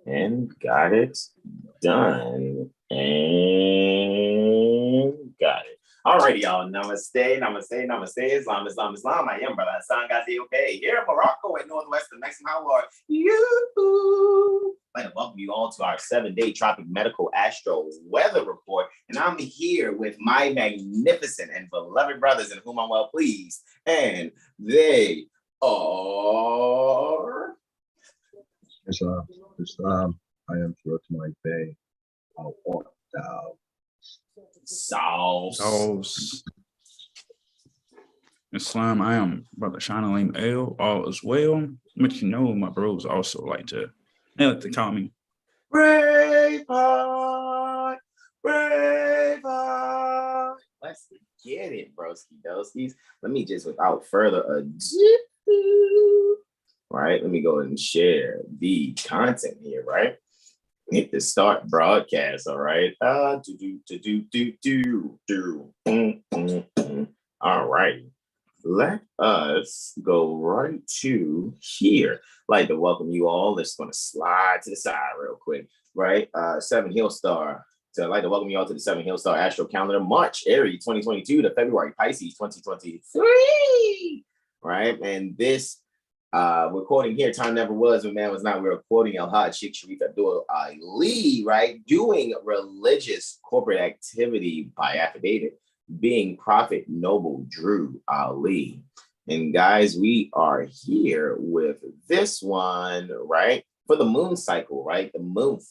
And got it done. And got it. Alrighty, y'all. Namaste, namaste, namaste. Islam, Islam, Islam. I am Brother Hassan Ghazi Obey here in Morocco in northwestern Mexico. How are you? I'd like to welcome you all to our 7-day tropic medical astro weather report. And I'm here with my magnificent and beloved brothers in whom I'm well pleased. And they are... Islam, I am sure to my bay. Sauce. Islam, I am Brother Sean Alim L. All is well. But you know, my bros also like to call me Braveheart, Braveheart. Let's get it, broski doskies. Let me just, without further ado, right? Let me go ahead and share the content here, right? Hit the start broadcast, all right? All right. Let us go right to here. I'd like to welcome you all. Just going to slide to the side real quick, right? 7 Hill Star. So I'd like to welcome you all to the 7 Hill Star Astro Calendar, March, Aries 2022 to February, Pisces 2023, right? And this recording here, time never was when man was not. We're recording El Hajj Sheikh Sharif Abdul Ali, right? Doing religious corporate activity by affidavit, being Prophet Noble Drew Ali. And guys, we are here with this one, right? For the moon cycle, right? The month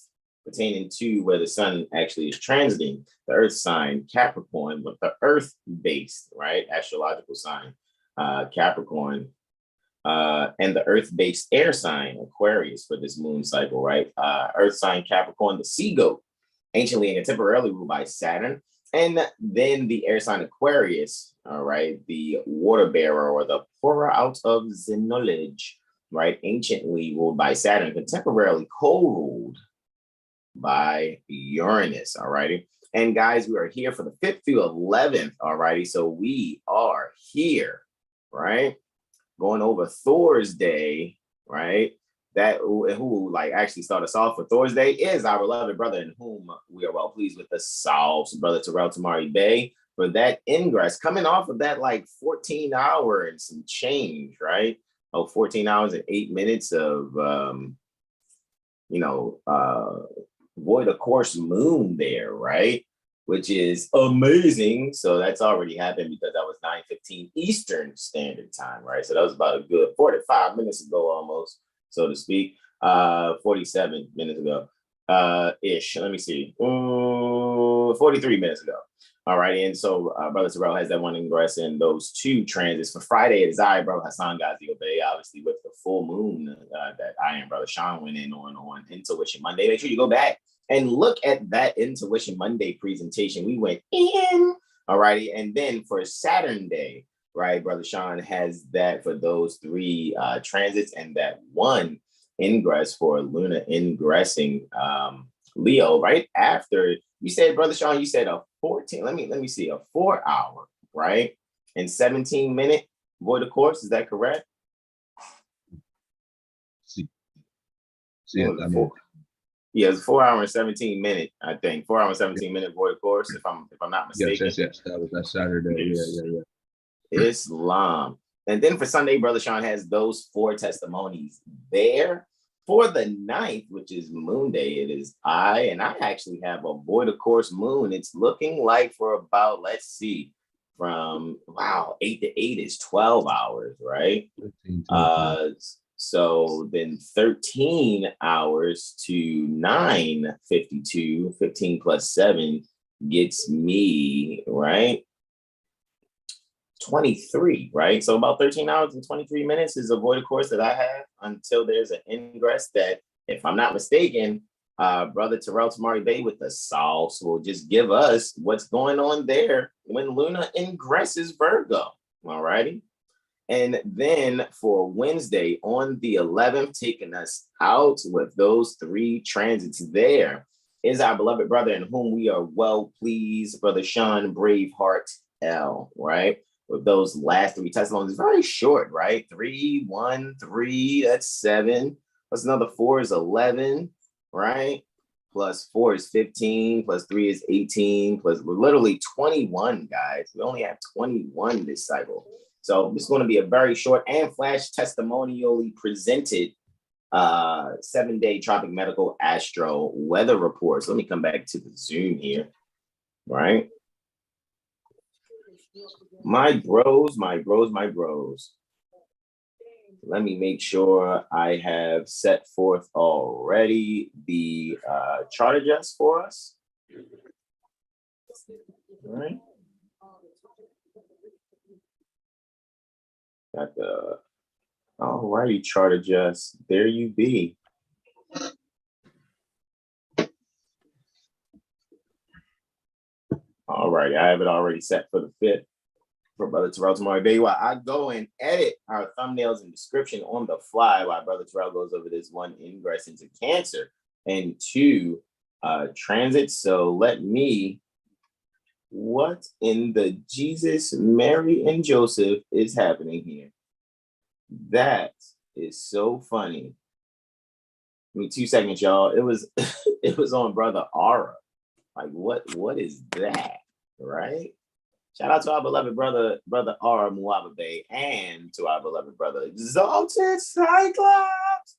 pertaining to where the sun actually is transiting, the earth sign Capricorn, with the earth-based, right? Astrological sign, Capricorn. And the earth-based air sign Aquarius for this moon cycle, right? Earth sign Capricorn, the sea goat, anciently and contemporarily ruled by Saturn. And then the air sign Aquarius, all right, the water bearer or the pourer out of the knowledge, right? Anciently ruled by Saturn, contemporarily co-ruled by Uranus, all righty. And guys, we are here for the 5th through 11th, all righty. So we are here, right? Going over Thursday, right? That who like actually start us off for Thursday is our beloved brother in whom we are well pleased with the Sauce, Brother Terrell Tamari Bay, for that ingress coming off of that like 14 hour and some change, right? 14 hours and 8 minutes of void of course moon there, right? Which is amazing. So that's already happened because that was 9:15 Eastern Standard Time, right? So that was about a good 45 minutes ago almost, so to speak. 47 minutes ago, ish. Let me see. 43 minutes ago. All right. And so Brother Terrell has that one ingress in those two transits. For Friday, it is I, Brother Hassan Ghazi Obey, obviously with the full moon that I and Brother Sean went in on Intuition Monday. Make sure you go back and look at that Intuition Monday presentation. We went in, all righty. And then for Saturn Day, right, Brother Sean has that for those 3 transits and that one ingress for Luna ingressing Leo right after. You said, Brother Sean, you said a 14, let me see, a 4 hour, right? And 17-minute void of course, is that correct? Yeah, it's 4 hour and 17 minute, I think. 4 hour and 17 minute void of course, if I'm not mistaken. Yes. That was that Saturday. Yeah. Islam. And then for Sunday, Brother Sean has those 4 testimonies there. For the 9th, which is Moon Day, it is I actually have a void of course moon. It's looking like for about, let's see, from 8 to 8 is 12 hours, right? 15, so then 13 hours to 9:52, 15 plus 7 gets me, right? 23, right? So about 13 hours and 23 minutes is a void of course that I have until there's an ingress that, if I'm not mistaken, Brother Terrell Tamari Bay with the Sauce will just give us what's going on there when Luna ingresses Virgo, all righty? And then for Wednesday on the 11th, taking us out with those 3 transits there is our beloved brother in whom we are well pleased, Brother Sean Braveheart L, right? With those last 3 testimonies, very short, right? 3, 1, 3, that's 7. plus another 4 is 11, right? Plus 4 is 15, plus 3 is 18, plus literally 21, guys. We only have 21 this cycle. So this is going to be a very short and flash testimonially presented 7-day Tropic Medical Astro weather report. So let me come back to the Zoom here, right? My bros. Let me make sure I have set forth already the chart adjust for us. All right. Got the alrighty chart adjust. There you be. All right, I have it already set for the 5th. For Brother Terrell tomorrow day, while I go and edit our thumbnails and description on the fly, while Brother Terrell goes over this 1 ingress into Cancer and 2 transits. So let me, what in the Jesus, Mary, and Joseph is happening here? That is so funny. I mean, 2 seconds, y'all. It was it was on Brother Aura. Like, what is that, right? Shout out to our beloved brother R. Muababe, and to our beloved brother Exalted Cyclops,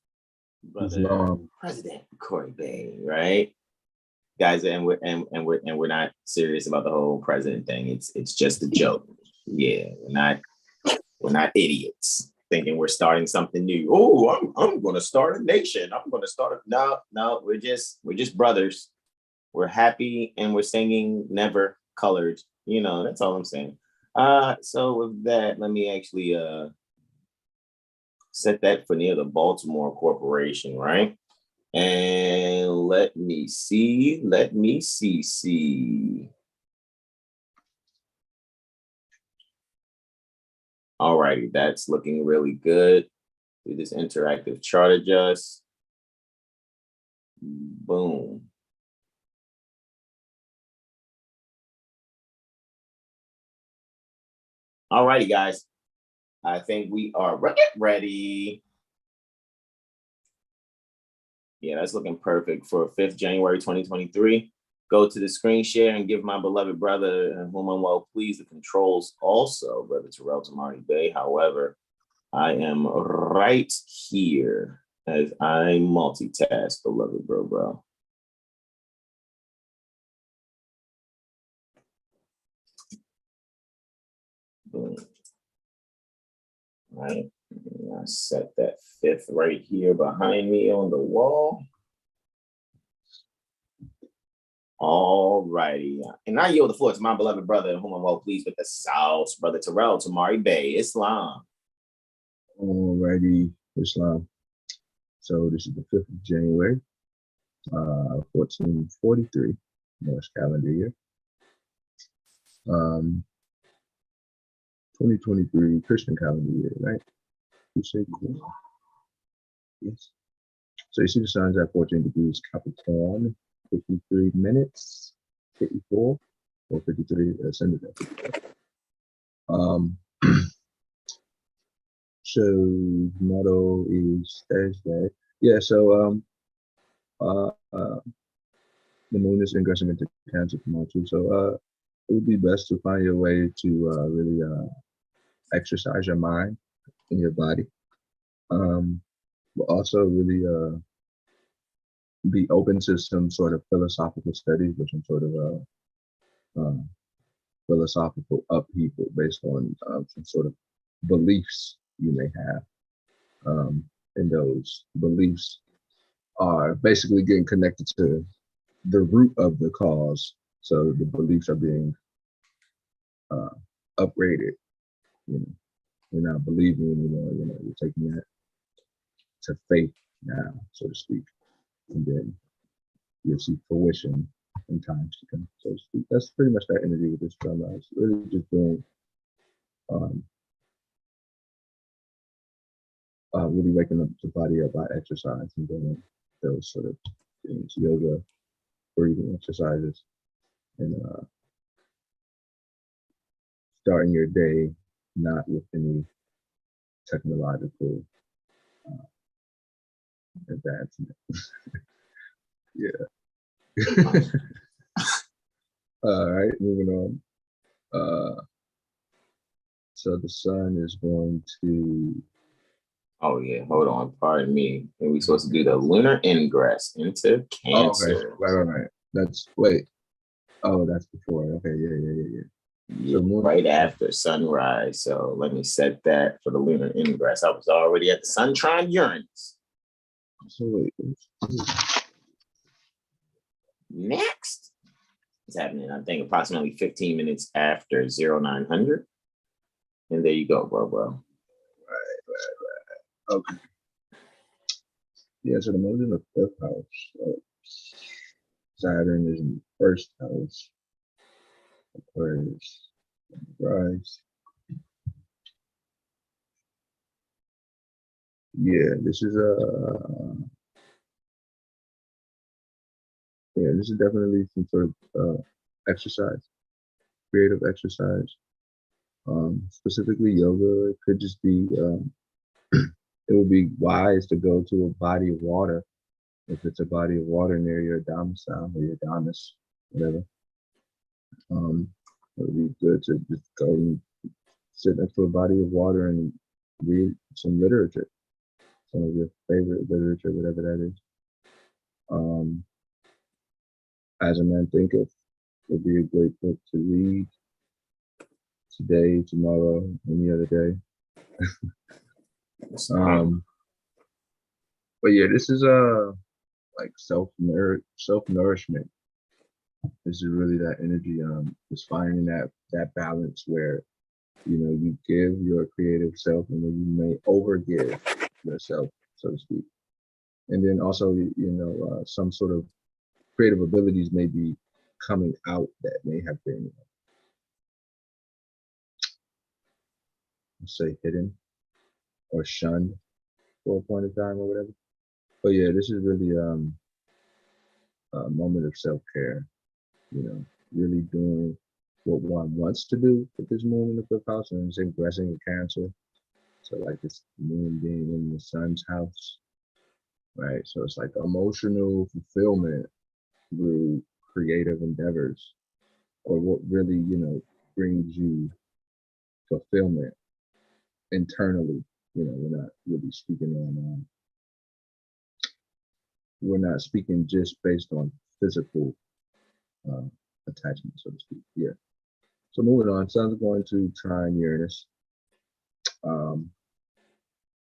brother President Corey Bay, right? Guys, and we're not serious about the whole president thing. It's just a joke. Yeah, we're not idiots thinking we're starting something new. Oh, I'm gonna start a nation. I'm gonna start no, we're just brothers. We're happy and we're singing Never Colored. You know, that's all I'm saying. So with that, let me actually set that for near the Baltimore Corporation, right? And let me see. All righty, that's looking really good. Do this interactive chart adjust. Boom. All righty, guys. I think we are ready. Yeah, that's looking perfect for 5th January 2023. Go to the screen share and give my beloved brother, whom I'm well pleased, the controls also, Brother Terrell Tamari Bay. However, I am right here as I multitask, beloved bro. Boom. Right. I set that 5th right here behind me on the wall. All righty. And I yield the floor to my beloved brother, whom I'm well pleased with the South, Brother Terrell Tamari Bay, Islam. All righty, Islam. So this is the 5th of January, 1443, Morse calendar year. 2023 Christian calendar year, right? You say yes. So you see the sun's at 14 degrees Capricorn, 53 minutes, 54 or 53 ascendant. So motto is Thursday. Yeah, so the moon is ingressing into Cancer tomorrow too. So it would be best to find your way to really exercise your mind and your body. But also really be open to some sort of philosophical studies or some sort of philosophical upheaval based on some sort of beliefs you may have. And those beliefs are basically getting connected to the root of the cause. So the beliefs are being upgraded. You know, you're not believing anymore. You know, you're taking that to faith now, so to speak, and then you'll see fruition in times to come, so to speak. That's pretty much that energy with this drama. It's really just doing, really waking up the body up by exercise and doing those sort of things, yoga, breathing exercises, and starting your day not with any technological advancement. Yeah. All right, moving on. So the sun is going to. Oh yeah, hold on. Pardon me. And we supposed to do the lunar ingress into Oh, okay. Cancer. Right. That's wait. Oh, that's before. Okay, yeah. Yeah, So moon, right after sunrise. So let me set that for the lunar ingress. I was already at the sun trine Uranus. so wait. Next, it's happening, I think, approximately 15 minutes after 0900. And there you go, bro. Right. Okay. Yeah, so the moon's in the 5th house. Saturn is in the 1st house. Aquarius, rise. Yeah, this is definitely some sort of exercise, creative exercise. Specifically yoga. It could just be it would be wise to go to a body of water if it's a body of water near your domicile or your domus, whatever. It would be good to just go and sit next to a body of water and read some literature, some of your favorite literature, whatever that is. As a Man Thinketh would be a great book to read today, tomorrow, any other day. But yeah, this is like self nourishment. This is really that energy. Just finding that balance where you give your creative self and then you may overgive yourself, so to speak. And then also some sort of creative abilities may be coming out that may have been, let's say, hidden or shunned for a point of time or whatever. But yeah, this is really a moment of self-care, really doing what one wants to do with this moon in the 5th house, and it's ingressing in Cancer. So like this moon being in the sun's house, right? So it's like emotional fulfillment through creative endeavors, or what really, brings you fulfillment internally. We're not really speaking on, we're not speaking just based on physical attachment, so to speak. Yeah. So moving on, sun's going to trine Uranus.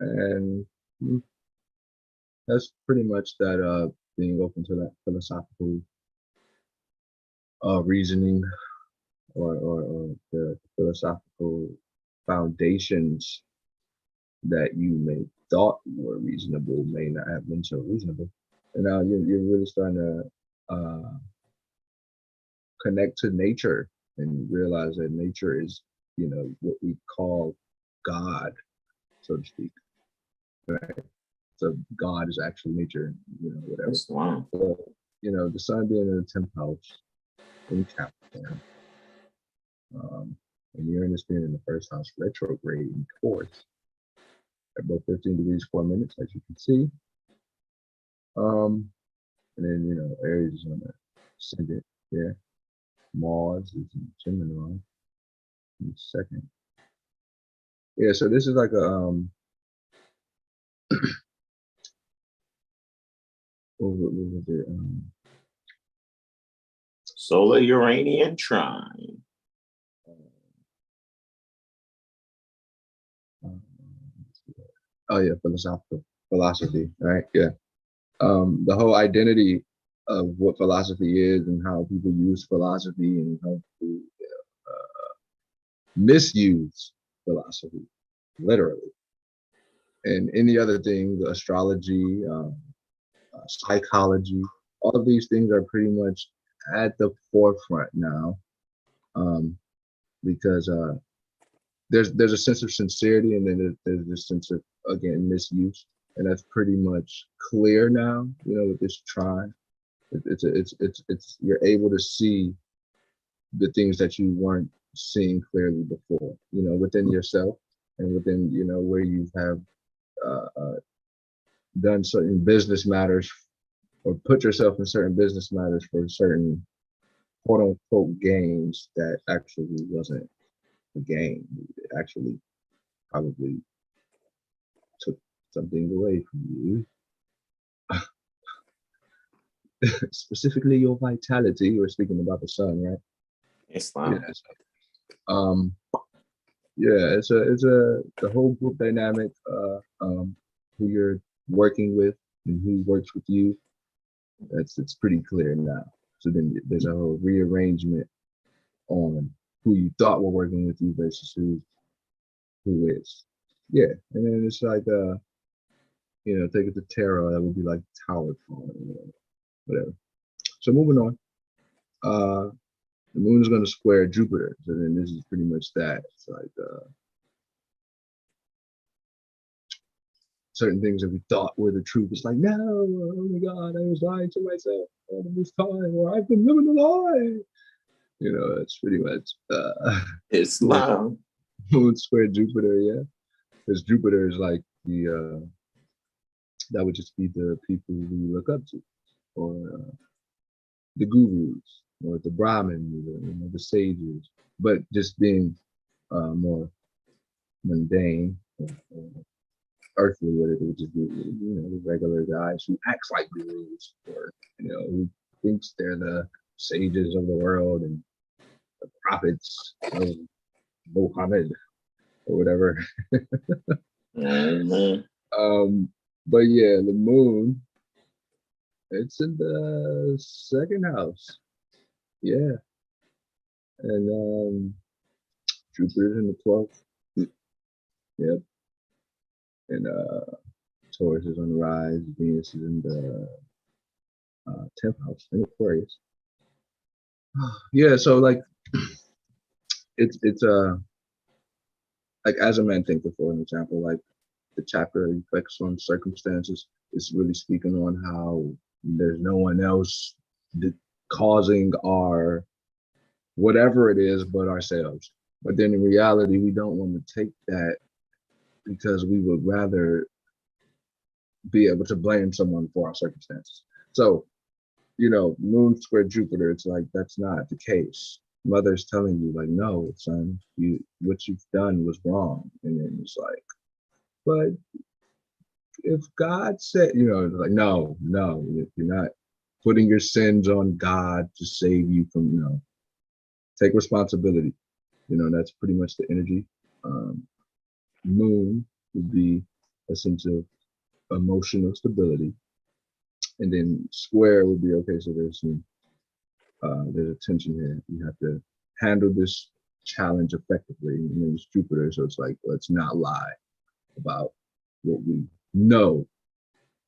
And that's pretty much that being open to that philosophical reasoning or the philosophical foundations that you may thought were reasonable may not have been so reasonable. And now you're really starting to connect to nature and realize that nature is, what we call God, so to speak. Right? So God is actually nature, whatever. Wow. So, the sun being in the 10th house in Capricorn, and Uranus being in the 1st house retrograde in Taurus at both 15 degrees 4 minutes, as you can see. And then Aries is on the ascendant. Yeah, Mars is in Gemini in the 2nd. Yeah, so this is like a what was it? Solar Uranian trine. Oh yeah, philosophy, right? Yeah. The whole identity of what philosophy is and how people use philosophy and how people misuse philosophy, literally. And any other things, astrology, psychology, all of these things are pretty much at the forefront now, because there's a sense of sincerity, and then there's this sense of, again, misuse, and that's pretty much clear now. With this trine, it's you're able to see the things that you weren't seeing clearly before. Within yourself and within where you have done certain business matters or put yourself in certain business matters for certain quote unquote gains that actually wasn't a gain. It actually probably took something away from you. Specifically your vitality. We're speaking about the sun, right? Islam. Yeah. So, yeah, it's the whole group dynamic, who you're working with and who works with you. It's pretty clear now. So then there's a whole rearrangement on who you thought were working with you versus who is. Yeah, and then it's like take it to tarot, that would be like tower card or whatever. So moving on. The moon is going to square Jupiter, so then this is pretty much that. It's like certain things that we thought were the truth. It's like, no, oh my God, I was lying to myself all this time, or I've been living a lie. It's pretty much Islam. Moon square Jupiter, yeah. Because Jupiter is like that would just be the people we look up to, or the gurus, or the Brahmins, or the sages, but just being more mundane, earthly with it. It would just be, the regular guys who acts like gurus, or who thinks they're the sages of the world and the prophets of Muhammad or whatever. But yeah, the moon, it's in the second house. Yeah. And Jupiter's in the 12th. Yep. And Taurus is on the rise. Venus is in the 10th house in Aquarius. Yeah, so like it's like as a man thinker, for an example, like the chapter effects on circumstances is really speaking on how there's no one else causing our whatever it is but ourselves. But then in reality, we don't want to take that, because we would rather be able to blame someone for our circumstances. So, moon square Jupiter, it's like, that's not the case. Mother's telling you, like, no, son, what you've done was wrong. And then it's like, but if God said, like, no, you're not putting your sins on God to save you from, take responsibility. That's pretty much the energy. Moon would be a sense of emotional stability. And then square would be, okay, so there's a tension here. You have to handle this challenge effectively. And then it's Jupiter, so it's like, let's not lie about what we know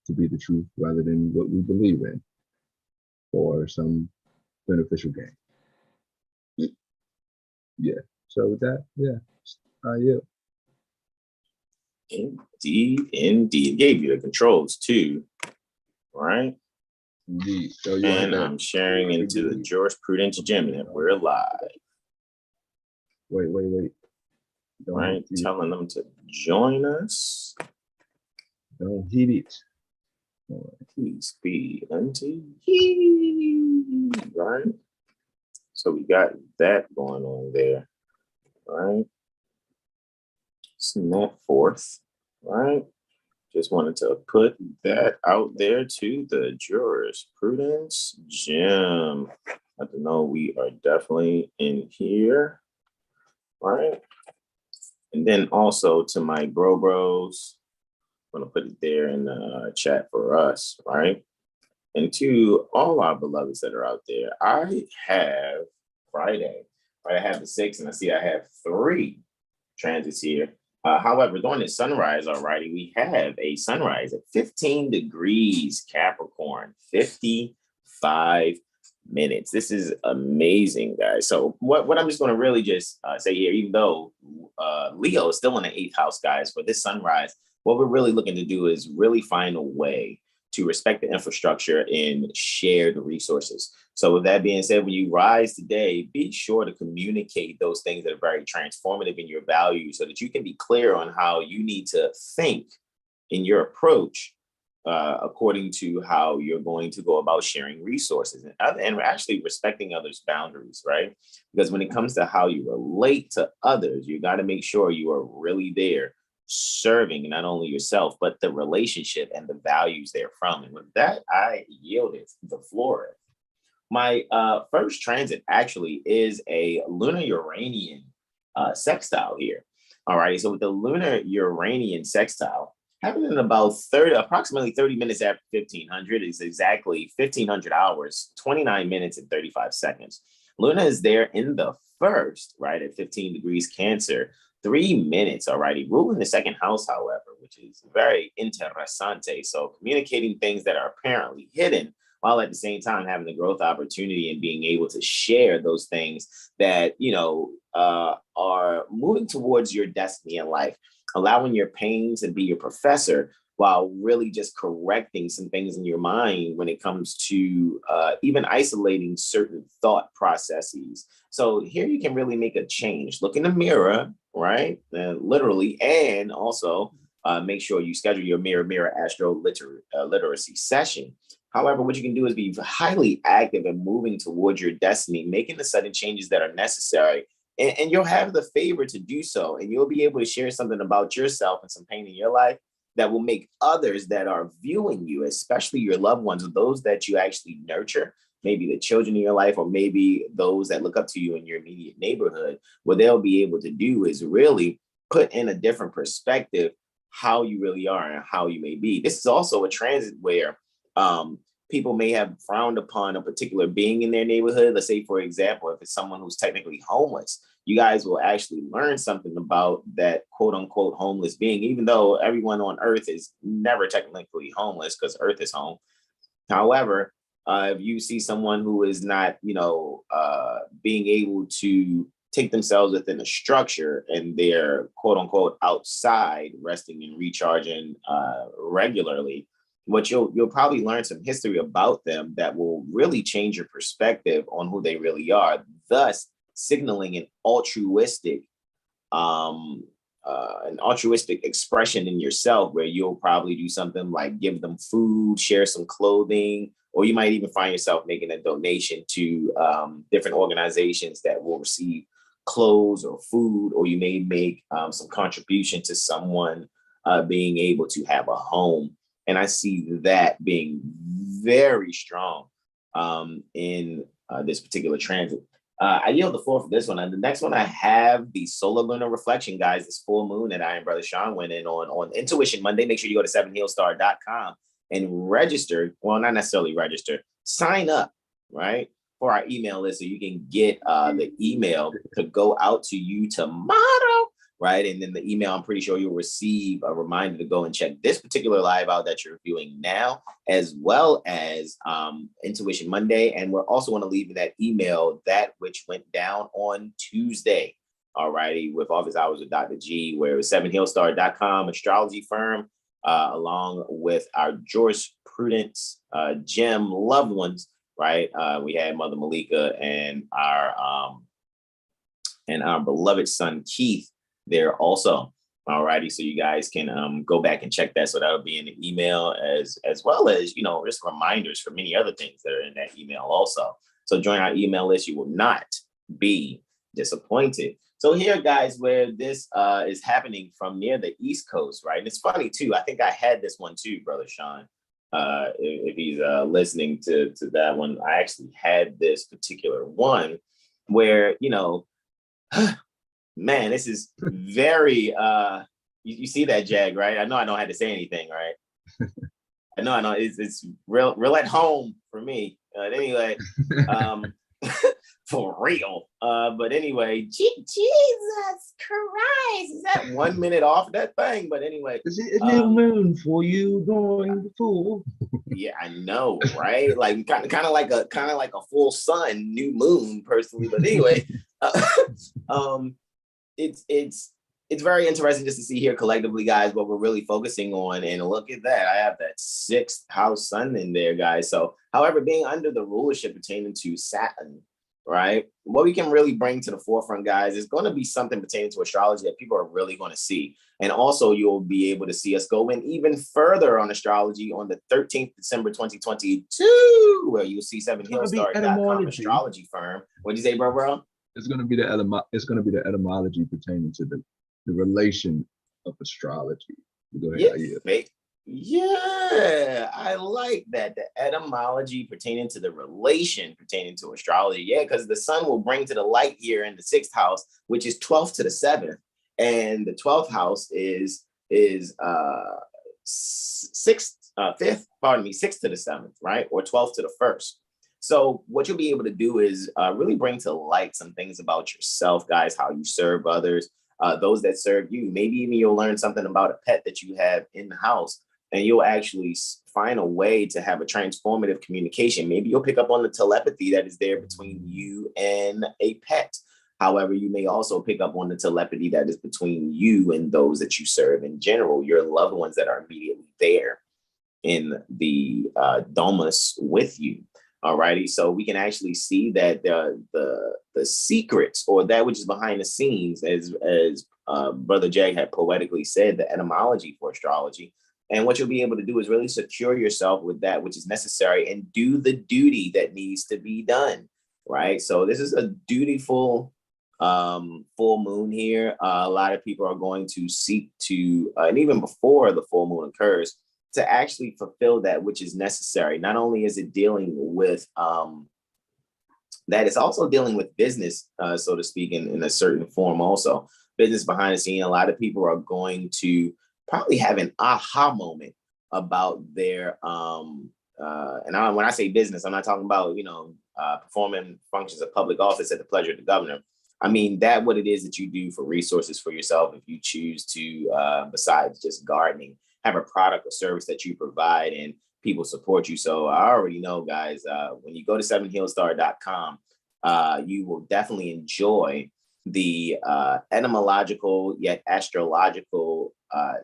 to be the truth rather than what we believe in for some beneficial gain. Yeah. So with that, yeah. Yeah. Indeed. Gave you the controls too, right? Indeed. So and I'm sharing into the jurisprudence gym, and we're live. Wait. Right, telling them to join us. Don't heat it. Please be unto right. So we got that going on there, right? Snap forth, right? Just wanted to put that out there to the jurisprudence gym. Let them know we are definitely in here, right? And then also to my bros, I'm gonna put it there in the chat for us, right? And to all our beloveds that are out there, I have Friday, right? I have the 6th, and I see I have 3 transits here. However, during the sunrise already, we have a sunrise at 15 degrees Capricorn, 55 minutes. This is amazing, guys. So what I'm just going to really just say here, even though Leo is still in the 8th house, guys, for this sunrise, what we're really looking to do is really find a way to respect the infrastructure and share the resources. So with that being said, when you rise today, be sure to communicate those things that are very transformative in your values so that you can be clear on how you need to think in your approach according to how you're going to go about sharing resources and actually respecting others' boundaries, right? Because when it comes to how you relate to others, you got to make sure you are really there serving not only yourself, but the relationship and the values therefrom. And with that, I yielded the floor. My first transit actually is a lunar Uranian sextile here. All right. So with the lunar Uranian sextile, happening in about approximately 30 minutes after 1500 is exactly 1500 hours, 29 minutes and 35 seconds. Luna is there in the first, right, at 15 degrees Cancer, 3 minutes, all righty, ruling the second house, however, which is very interessante. So communicating things that are apparently hidden, while at the same time having the growth opportunity and being able to share those things that, are moving towards your destiny in life, allowing your pain to be your professor while really just correcting some things in your mind when it comes to even isolating certain thought processes. So here you can really make a change. Look in the mirror, right? Literally, and also make sure you schedule your mirror AstroLiteracy session. However, what you can do is be highly active and moving towards your destiny, making the sudden changes that are necessary. And you'll have the favor to do so. And you'll be able to share something about yourself and some pain in your life that will make others that are viewing you, especially your loved ones, or those that you actually nurture, maybe the children in your life, or maybe those that look up to you in your immediate neighborhood, what they'll be able to do is really put in a different perspective how you really are and how you may be. This is also a transit where people may have frowned upon a particular being in their neighborhood. Let's say, for example, if it's someone who's technically homeless, you guys will actually learn something about that quote unquote homeless being, even though everyone on earth is never technically homeless because earth is home. However, if you see someone who is not, being able to take themselves within a structure and they're quote unquote outside resting and recharging regularly, what you'll probably learn some history about them that will really change your perspective on who they really are, thus signaling an altruistic expression in yourself, where you'll probably do something like give them food, share some clothing, or you might even find yourself making a donation to different organizations that will receive clothes or food, or you may make some contribution to someone being able to have a home. And I see that being very strong in this particular transit. I yield the floor for this one. And the next one, I have the solar lunar reflection, guys. This full moon that I and Brother Sean went in on Intuition Monday. Make sure you go to 7healstar.com and register. Well, not necessarily register, sign up, right, for our email list so you can get the email to go out to you tomorrow. Right. And then the email, I'm pretty sure you'll receive a reminder to go and check this particular live out that you're viewing now, as well as Intuition Monday. And we're also going to leave in that email that which went down on Tuesday. All righty. With Office Hours with Dr. G, where it's 7healstar.com, Astrology Firm, along with our jurisprudence gem loved ones. Right. We had Mother Malika and our beloved son, Keith, there also. All righty. So you guys can go back and check that. So that'll be in the email as well as, just reminders for many other things that are in that email also. So join our email list. You will not be disappointed. So here, guys, where this is happening from near the East Coast, right? And it's funny, too. I think I had this one, too, Brother Sean. If he's listening to that one, I actually had this particular one where, man, this is very, you see that, Jag, right? I know I don't have to say anything, right? I know, it's real at home for me. Anyway, for real. But anyway, Jesus Christ, is that 1 minute off that thing? But anyway. Is it a new moon for you going full? Yeah, I know, right? Like kind of like a full sun, new moon, personally. But anyway, it's very interesting just to see here collectively, guys, what we're really focusing on. And look at that. I have that 6th house sun in there, guys. So, however, being under the rulership pertaining to Saturn, right? What we can really bring to the forefront, guys, is going to be something pertaining to astrology that people are really going to see. And also you'll be able to see us go in even further on astrology on the 13th December 2022, where you'll see 7heelstar.com astrology firm. What'd you say, bro? It's going to be the etymology pertaining to the relation of astrology. Go ahead, yeah, I like that. The etymology pertaining to the relation pertaining to astrology. Yeah, because the sun will bring to the light here in the 6th house, which is 12th to the 7th. And the 12th house is 6th to the 7th, right? Or 12th to the 1st. So what you'll be able to do is really bring to light some things about yourself, guys, how you serve others, those that serve you. Maybe even you'll learn something about a pet that you have in the house, and you'll actually find a way to have a transformative communication. Maybe you'll pick up on the telepathy that is there between you and a pet. However, you may also pick up on the telepathy that is between you and those that you serve in general, your loved ones that are immediately there in the domus with you. Alrighty, so we can actually see that the secrets, or that which is behind the scenes, as Brother Jay had poetically said, the etymology for astrology. And what you'll be able to do is really secure yourself with that which is necessary and do the duty that needs to be done, right? So this is a dutiful full moon here. A lot of people are going to seek to, and even before the full moon occurs, to actually fulfill that which is necessary. Not only is it dealing with that, it's also dealing with business, so to speak, in a certain form also. Business behind the scene. A lot of people are going to probably have an aha moment about their, when I say business, I'm not talking about, performing functions of public office at the pleasure of the governor. I mean, that what it is that you do for resources for yourself, if you choose to, besides just gardening, have a product or service that you provide and people support you. So I already know, guys, when you go to 7heelstar.com, you will definitely enjoy the etymological yet astrological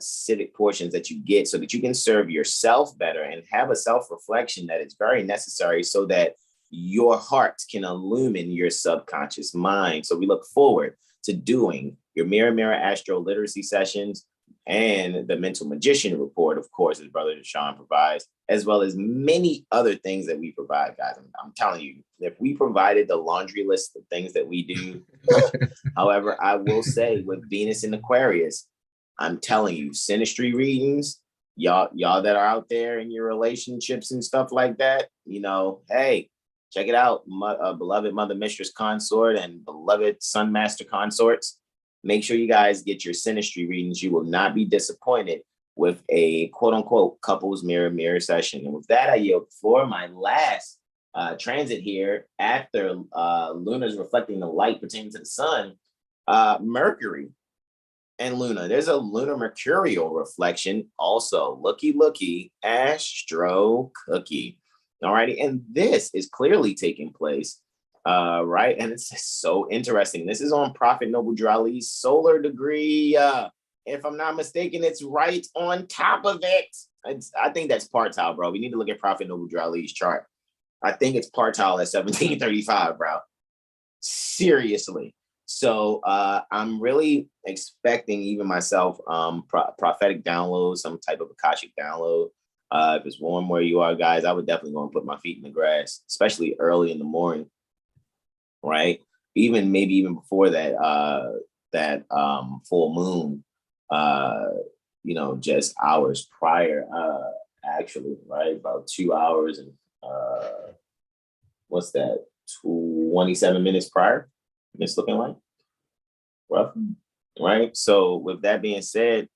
civic portions that you get, so that you can serve yourself better and have a self-reflection that is very necessary, so that your heart can illumine your subconscious mind. So we look forward to doing your Mirror AstroLiteracy sessions and the Mental Magician report, of course, as Brother Deshaun provides, as well as many other things that we provide, guys. I'm telling you, if we provided the laundry list of things that we do, however, I will say with Venus in Aquarius, I'm telling you, Synastry readings, y'all that are out there in your relationships and stuff like that, hey, check it out, beloved Mother Mistress Consort and beloved Sun Master Consorts. Make sure you guys get your Synastry readings. You will not be disappointed with a quote unquote couples mirror session. And with that, I yield for my last transit here after Luna's reflecting the light pertaining to the sun. Mercury and Luna. There's a lunar mercurial reflection. Also, looky, astro cookie. All righty. And this is clearly taking place. Right. And it's so interesting. This is on Prophet Noble Drali's solar degree. If I'm not mistaken, it's right on top of it. I think that's partile, bro. We need to look at Prophet Noble Drali's chart. I think it's partile at 1735, bro. Seriously. So I'm really expecting even myself prophetic download, some type of Akashic download. If it's warm where you are, guys, I would definitely go and put my feet in the grass, especially early in the morning. Right, maybe even before that full moon, just hours prior, actually, right, about 2 hours and what's that, 27 minutes prior, it's looking like, roughly, right? So with that being said,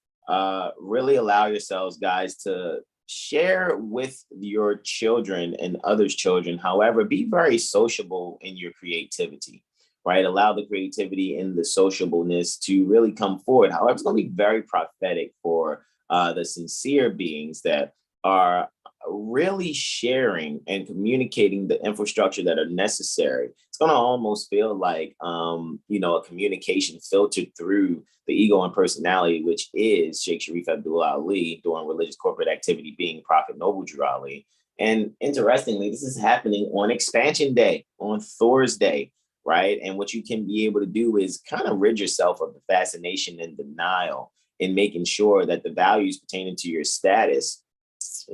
really allow yourselves, guys, to share with your children and others' children. However, be very sociable in your creativity, right? Allow the creativity and the sociableness to really come forward. However, it's going to be very prophetic for the sincere beings that are really sharing and communicating the infrastructure that are necessary. It's going to almost feel like, a communication filtered through the ego and personality, which is Sheikh Sharif Abdul Ali, doing religious corporate activity, being Prophet Noble Drew Ali. And interestingly, this is happening on expansion day, on Thor's day, right? And what you can be able to do is kind of rid yourself of the fascination and denial in making sure that the values pertaining to your status,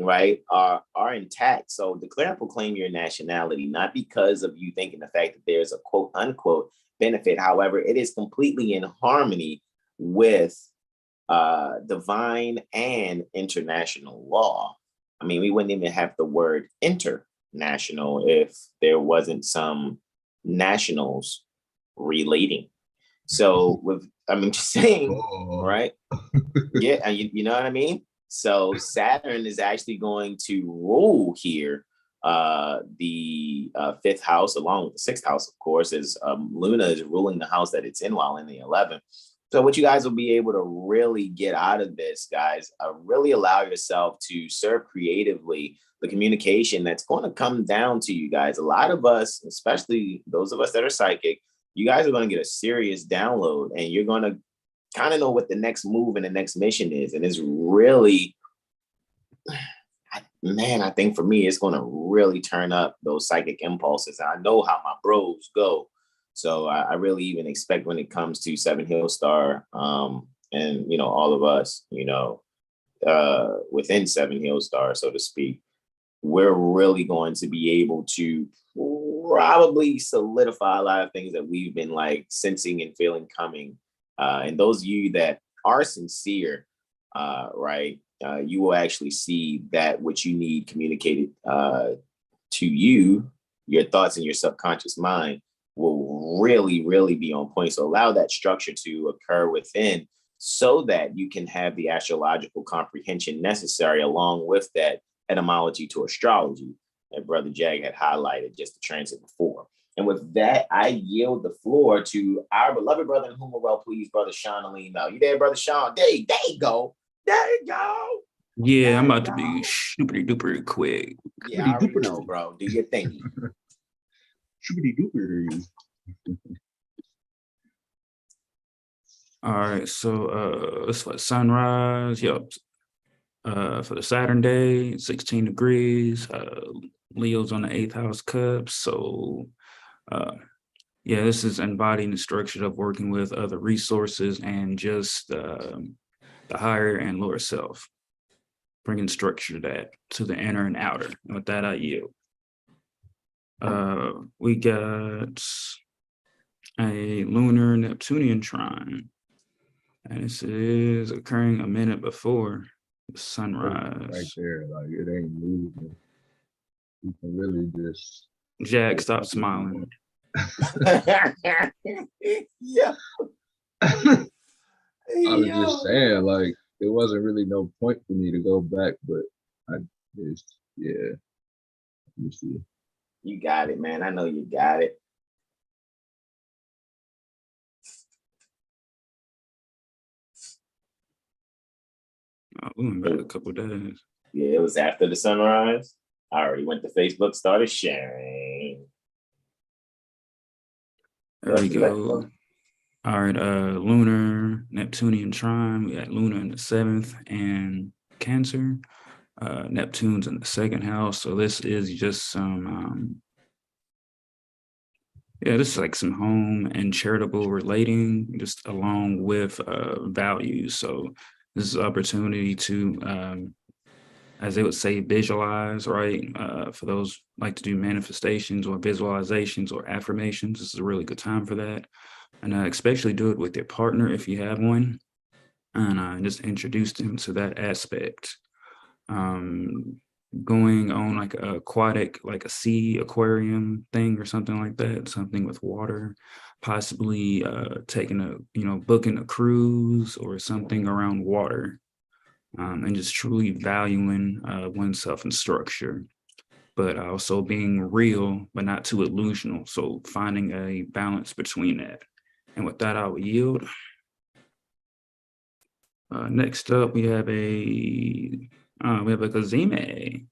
right, are intact. So declare and proclaim your nationality, not because of you thinking the fact that there's a quote unquote benefit. However, it is completely in harmony with divine and international law. I mean, we wouldn't even have the word international if there wasn't some nationals relating. So just saying, right? Yeah, and you know what I mean? So Saturn is actually going to rule here the fifth house, along with the sixth house, of course, as Luna is ruling the house that it's in while in the 11th. So what you guys will be able to really get out of this, guys, really allow yourself to serve creatively the communication that's going to come down to you guys. A lot of us, especially those of us that are psychic, you guys are going to get a serious download, and you're going to kind of know what the next move and the next mission is. And it's really, man, I think for me, it's going to really turn up those psychic impulses. I know how my bros go. So I really even expect when it comes to Seven Hill Star and, all of us, within Seven Hill Star, so to speak, we're really going to be able to probably solidify a lot of things that we've been like sensing and feeling coming. And those of you that are sincere, right, you will actually see that what you need communicated to you, your thoughts and your subconscious mind will really, really be on point. So allow that structure to occur within so that you can have the astrological comprehension necessary along with that etymology to astrology that Brother Jag had highlighted just the transit before. And with that, I yield the floor to our beloved brother and whom we're well pleased, Brother Sean Alim. You there, Brother Sean? There you go. There you go. Yeah, I'm about to be super duper quick. Yeah, I already know, bro. Do your thing. All right, so it's for sunrise. Yep. For the Saturn day, 16 degrees. Leo's on the 8th house cusp. So this is embodying the structure of working with other resources and just the higher and lower self, bringing structure to the inner and outer. And with that, I yield. We got a lunar Neptunian trine, and this is occurring a minute before the sunrise. Right there, like it ain't moving. You can really just. Jack, stop smiling. Yeah. I was just saying, like, it wasn't really no point for me to go back, but Let me see. You got it, man. I know you got it. About a couple of days. Yeah, it was after the sunrise. I already went to Facebook, started sharing. There we go. All right, lunar Neptunian trine. We got Luna in the 7th and Cancer. Neptune's in the 2nd house. So this is just some this is like some home and charitable relating, just along with values. So this is an opportunity to as they would say, visualize, right? For those like to do manifestations or visualizations or affirmations, this is a really good time for that. And especially do it with your partner if you have one, and just introduce them to that aspect. Going on like a aquatic, like a sea aquarium thing or something like that, something with water, possibly taking booking a cruise or something around water. And just truly valuing oneself and structure, but also being real, but not too illusional. So finding a balance between that. And with that, I will yield. Next up, we have a Kazime.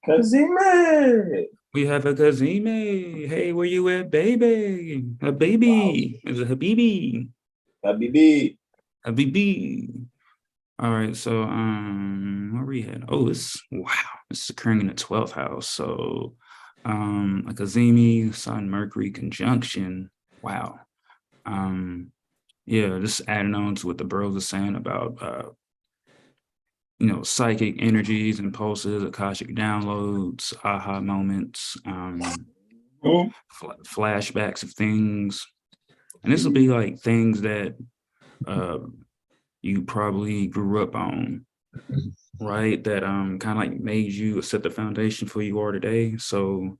Kazime! We have a Kazime. Hey, where you at, baby? A baby. Wow. It's a Habibi. Habibi. Habibi. All right, so where we at? Oh, it's occurring in the 12th house. So like a Zemi Sun Mercury conjunction. Wow. Yeah, just adding on to what the bros are saying about psychic energies, impulses, Akashic downloads, aha moments, flashbacks of things. And this will be like things that you probably grew up on, right? That kind of like made you set the foundation for you are today. So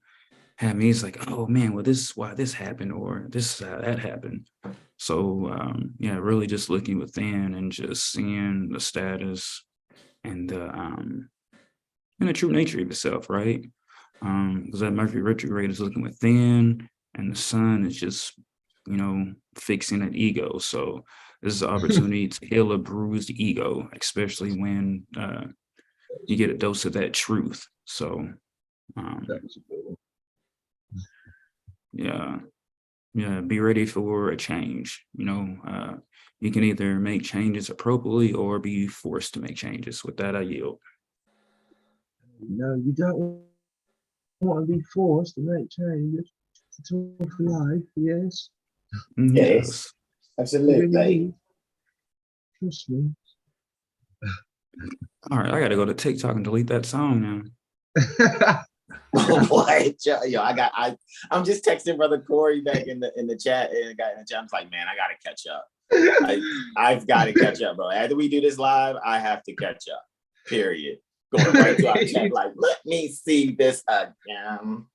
had me, it's like, oh man, well, this is why this happened, or this is how that happened. So yeah, really just looking within and just seeing the status and the true nature of yourself, right? Because that Mercury retrograde is looking within, and the sun is just, fixing that ego. So this is an opportunity to heal a bruised ego, especially when you get a dose of that truth. So yeah, be ready for a change. You can either make changes appropriately or be forced to make changes. With that, I yield. No, you don't want to be forced to make changes. It's all for life, yes. Yes, absolutely. Trust me. All right, I got to go to TikTok and delete that song now. What? Yo, I'm just texting brother Corey back in the chat, and the guy in the chat. I'm like, man, I gotta catch up. I've got to catch up, bro. After we do this live, I have to catch up. Period. Going right to our chat, like, let me see this again.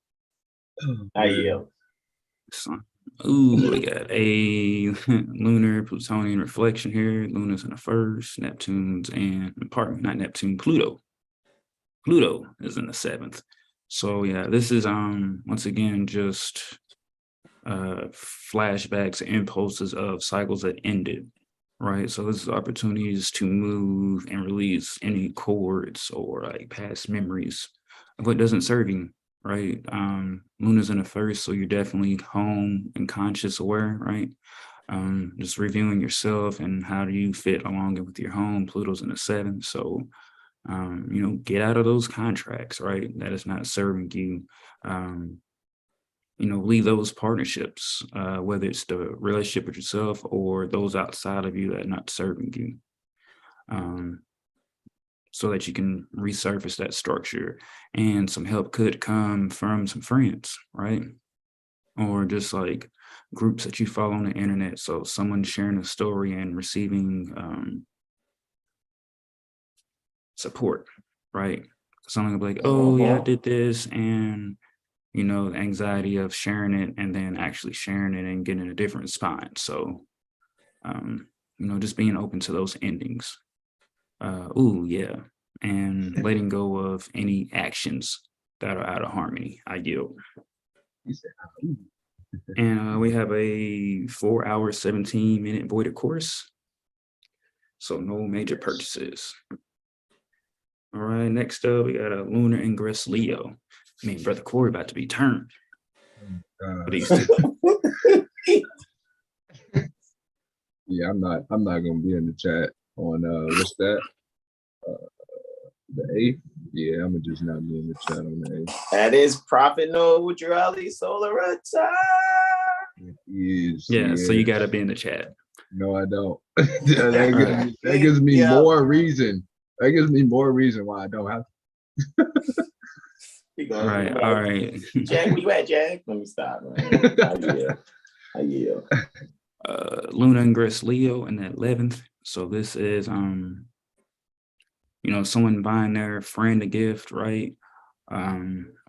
I yield. Ooh, we got a lunar Plutonian reflection here. Luna's in the first, Neptune's and not Neptune, Pluto. Pluto is in the 7th. So yeah, this is once again just flashbacks, impulses of cycles that ended, right? So this is opportunities to move and release any cords or like past memories of what doesn't serve you, right? Luna's in the first, so you're definitely home and conscious aware, right? Just reviewing yourself and how do you fit along with your home. Pluto's in the 7th, so get out of those contracts, right? That is not serving you. Leave those partnerships, whether it's the relationship with yourself or those outside of you that are not serving you, so that you can resurface that structure. And some help could come from some friends, right? Or just like groups that you follow on the internet. So someone sharing a story and receiving support, right? Someone will be like, oh yeah, I did this, and the anxiety of sharing it and then actually sharing it and getting a different response. So just being open to those endings. Yeah. And letting go of any actions that are out of harmony. I yield. And we have a 4-hour, 17-minute voided course. So no major purchases. All right, next up, we got a lunar ingress Leo. I mean, Brother Corey about to be turned. Yeah, I'm not gonna be in the chat on what's that? The 8th. Yeah, I'm gonna just not be in the chat on the 8th. That is Prophet Noah Wudrali Solar Return. Yeah, so you gotta be in the chat. No, I don't. that gives me more reason. That gives me more reason why I don't have to. All right. Jack, where you at, Jack? Let me stop, man. I yield. Luna ingress Leo in the 11th. So this is someone buying their friend a gift, right?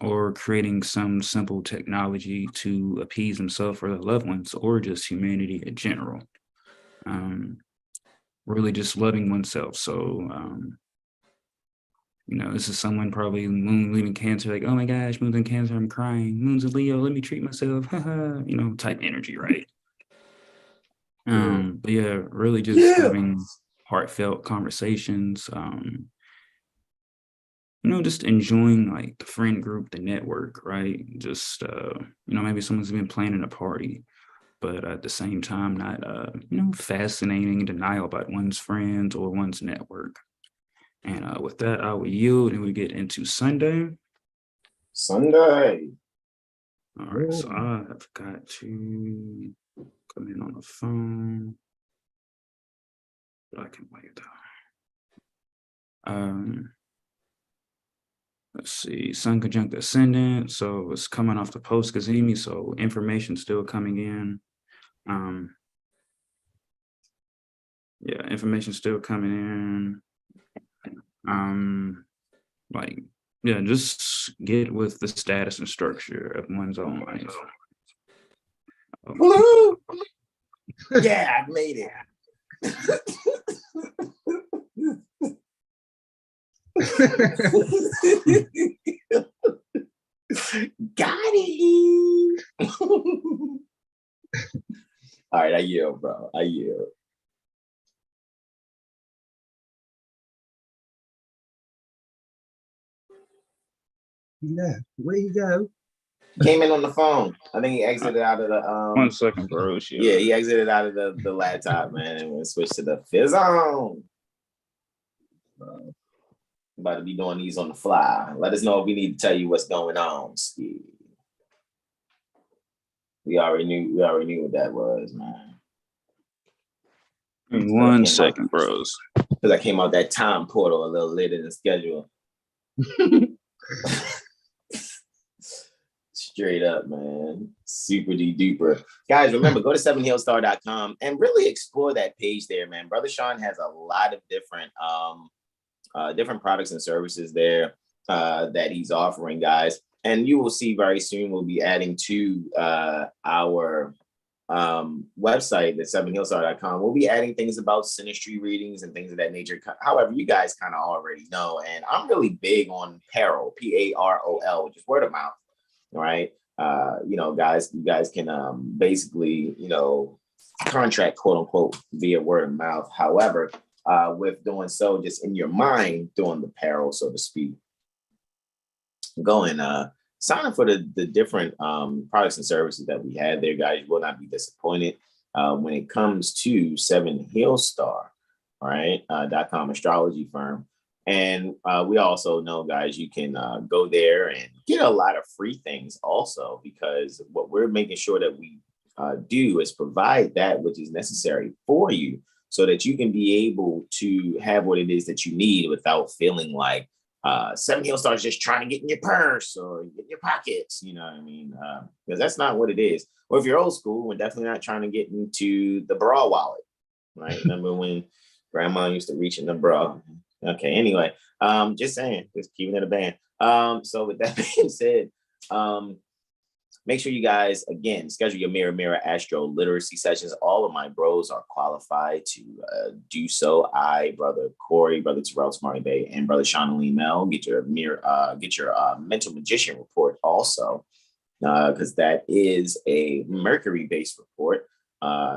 Or creating some simple technology to appease themselves or their loved ones, or just humanity in general. Really just loving oneself. So this is someone probably moon leaving Cancer, like, oh my gosh, moon's in Cancer, I'm crying. Moon's in Leo, let me treat myself, type energy, right? But yeah, really just having heartfelt conversations, just enjoying like the friend group, the network, right? Just maybe someone's been planning a party, but at the same time, not fascinating in denial about one's friends or one's network. And with that, I will yield and we get into Sunday. Sunday. All right, so I have got to come in on the phone, but I can wait. Let's see, Sun conjunct ascendant, so it's coming off the post Gazimi, so information still coming in. Yeah, information still coming in. Just get with the status and structure of one's own life. Woo! Yeah, I made it. Got it. All right, I yield, bro. I yield. Yeah, where you go? Came in on the phone. I think he exited out of the 1 second, bro. Yeah, he exited out of the laptop, man, and went switched to the fizz on. About to be doing these on the fly. Let us know if we need to tell you what's going on, Steve. We already knew what that was, man. 1 second, bros. Because I came out that time portal a little later than scheduled. Straight up, man. Super duper. Guys, remember, go to 7heelstar.com and really explore that page there, man. Brother Sean has a lot of different different products and services there that he's offering, guys. And you will see very soon we'll be adding to our website at 7heelstar.com. We'll be adding things about Synastry readings and things of that nature. However, you guys kind of already know, and I'm really big on Parol, P-A-R-O-L, which is word of mouth, right? Guys, you guys can basically, contract, quote unquote, via word of mouth. However, with doing so, just in your mind, doing the Parol, so to speak, going sign up for the different products and services that we have there, guys. You will not be disappointed when it comes to 7heelstar, right? .com Astrology Firm. And we also know, guys, you can go there and get a lot of free things also, because what we're making sure that we do is provide that which is necessary for you so that you can be able to have what it is that you need without feeling like 7heelstar is just trying to get in your purse or get in your pockets, you know what I mean? Because that's not what it is. Or if you're old school, we're definitely not trying to get into the bra wallet, right? Remember when grandma used to reach in the bra? Okay, anyway, just saying, just keeping it a band. So with that being said, make sure you guys, again, schedule your Mirror AstroLiteracy sessions. All of my bros are qualified to do so. I, Brother Corey, Brother Terrell Smarty Bay, and Brother Sean Alim Mel, get your mental magician report also, because that is a Mercury-based report.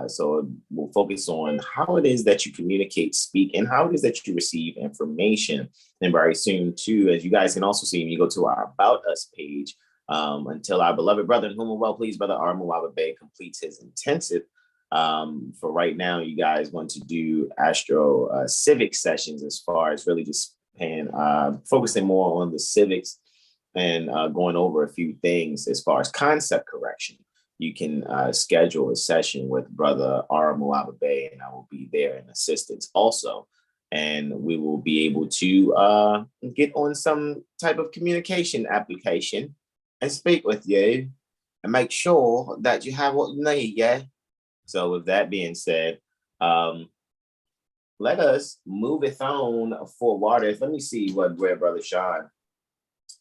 So we'll focus on how it is that you communicate, speak, and how it is that you receive information. And very soon, too, as you guys can also see, when you go to our About Us page, until our beloved brother, in whom we're well pleased, Brother Armuwaba Bay, completes his intensive. For right now, you guys want to do AstroCivics sessions, as far as really just focusing more on the civics and going over a few things as far as concept correction. You can schedule a session with Brother Armuwaba Bay, and I will be there in assistance also. And we will be able to get on some type of communication application and speak with you and make sure that you have what you need, yeah? So with that being said, let us move it on forward. Let me see where Brother Sean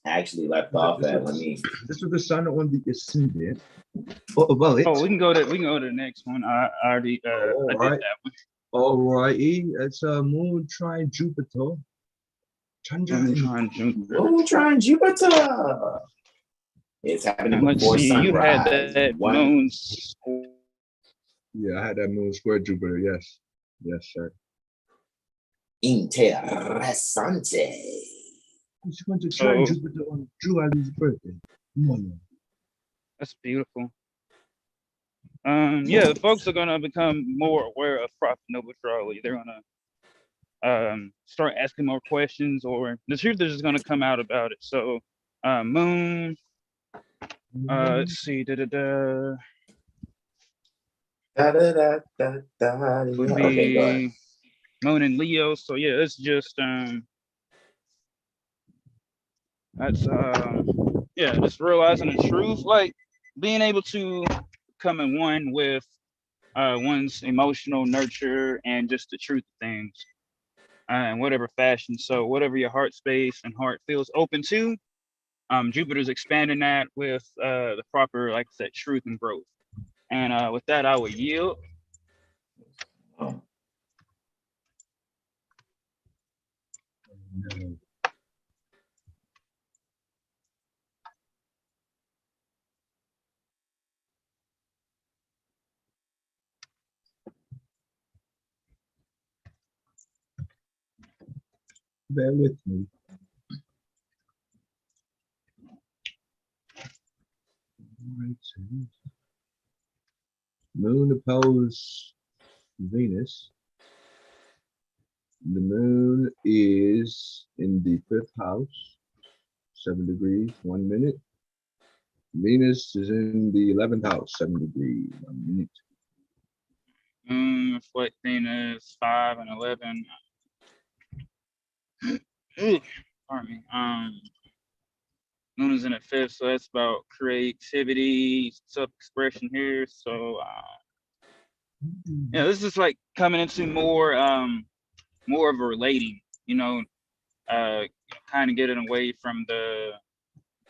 actually left off at. This was the sun on the ascendant. We can go to the next one. I already I did that one. Alrighty, it's Moon trine Jupiter. Moon trine Jupiter. It's happening before sunrise. You had that moon. Yeah, I had that moon square Jupiter. Yes, sir. Interessante. He's going to trine Jupiter on Drew Ali's birthday. That's beautiful. Yeah, folks are gonna become more aware of prophet noble astrology. They're gonna start asking more questions, or the truth is just gonna come out about it. So moon, let's see, would Okay, go ahead. be moon in Leo. So yeah, it's just that's yeah, just realizing the truth, like being able to come in one with one's emotional nurture and just the truth of things in whatever fashion. So whatever your heart space and heart feels open to, Jupiter's expanding that with the proper, like I said, truth and growth. And with that, I will yield. Oh. Bear with me. Moon opposed Venus. The moon is in the 5th house, 7 degrees, 1 minute. Venus is in the 11th house, 7 degrees, 1 minute. Moon reflect Venus 5 and 11. Ooh, pardon me. Moon is in the 5th, so that's about creativity, self-expression here. So yeah, this is like coming into more more of a relating, kind of getting away from the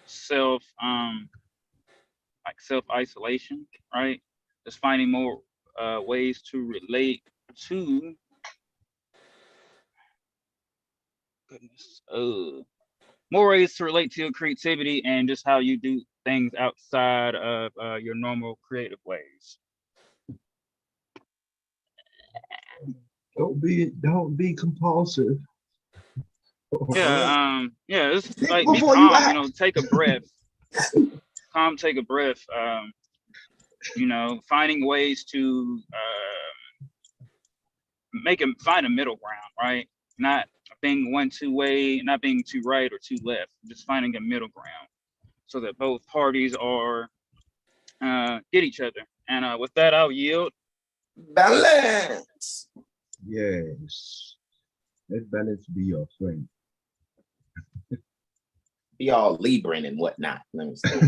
self like self-isolation, right? Just finding more ways to relate to more ways to relate to your creativity and just how you do things outside of your normal creative ways. Don't be compulsive. Yeah, it's like be Before calm, take a breath. Take a breath. Finding ways to find a middle ground, right? Not being two way, not being too right or too left, just finding a middle ground so that both parties are get each other. And with that, I'll yield. Balance. Yes. Let balance be your friend. Be all Libran and whatnot. Let me say.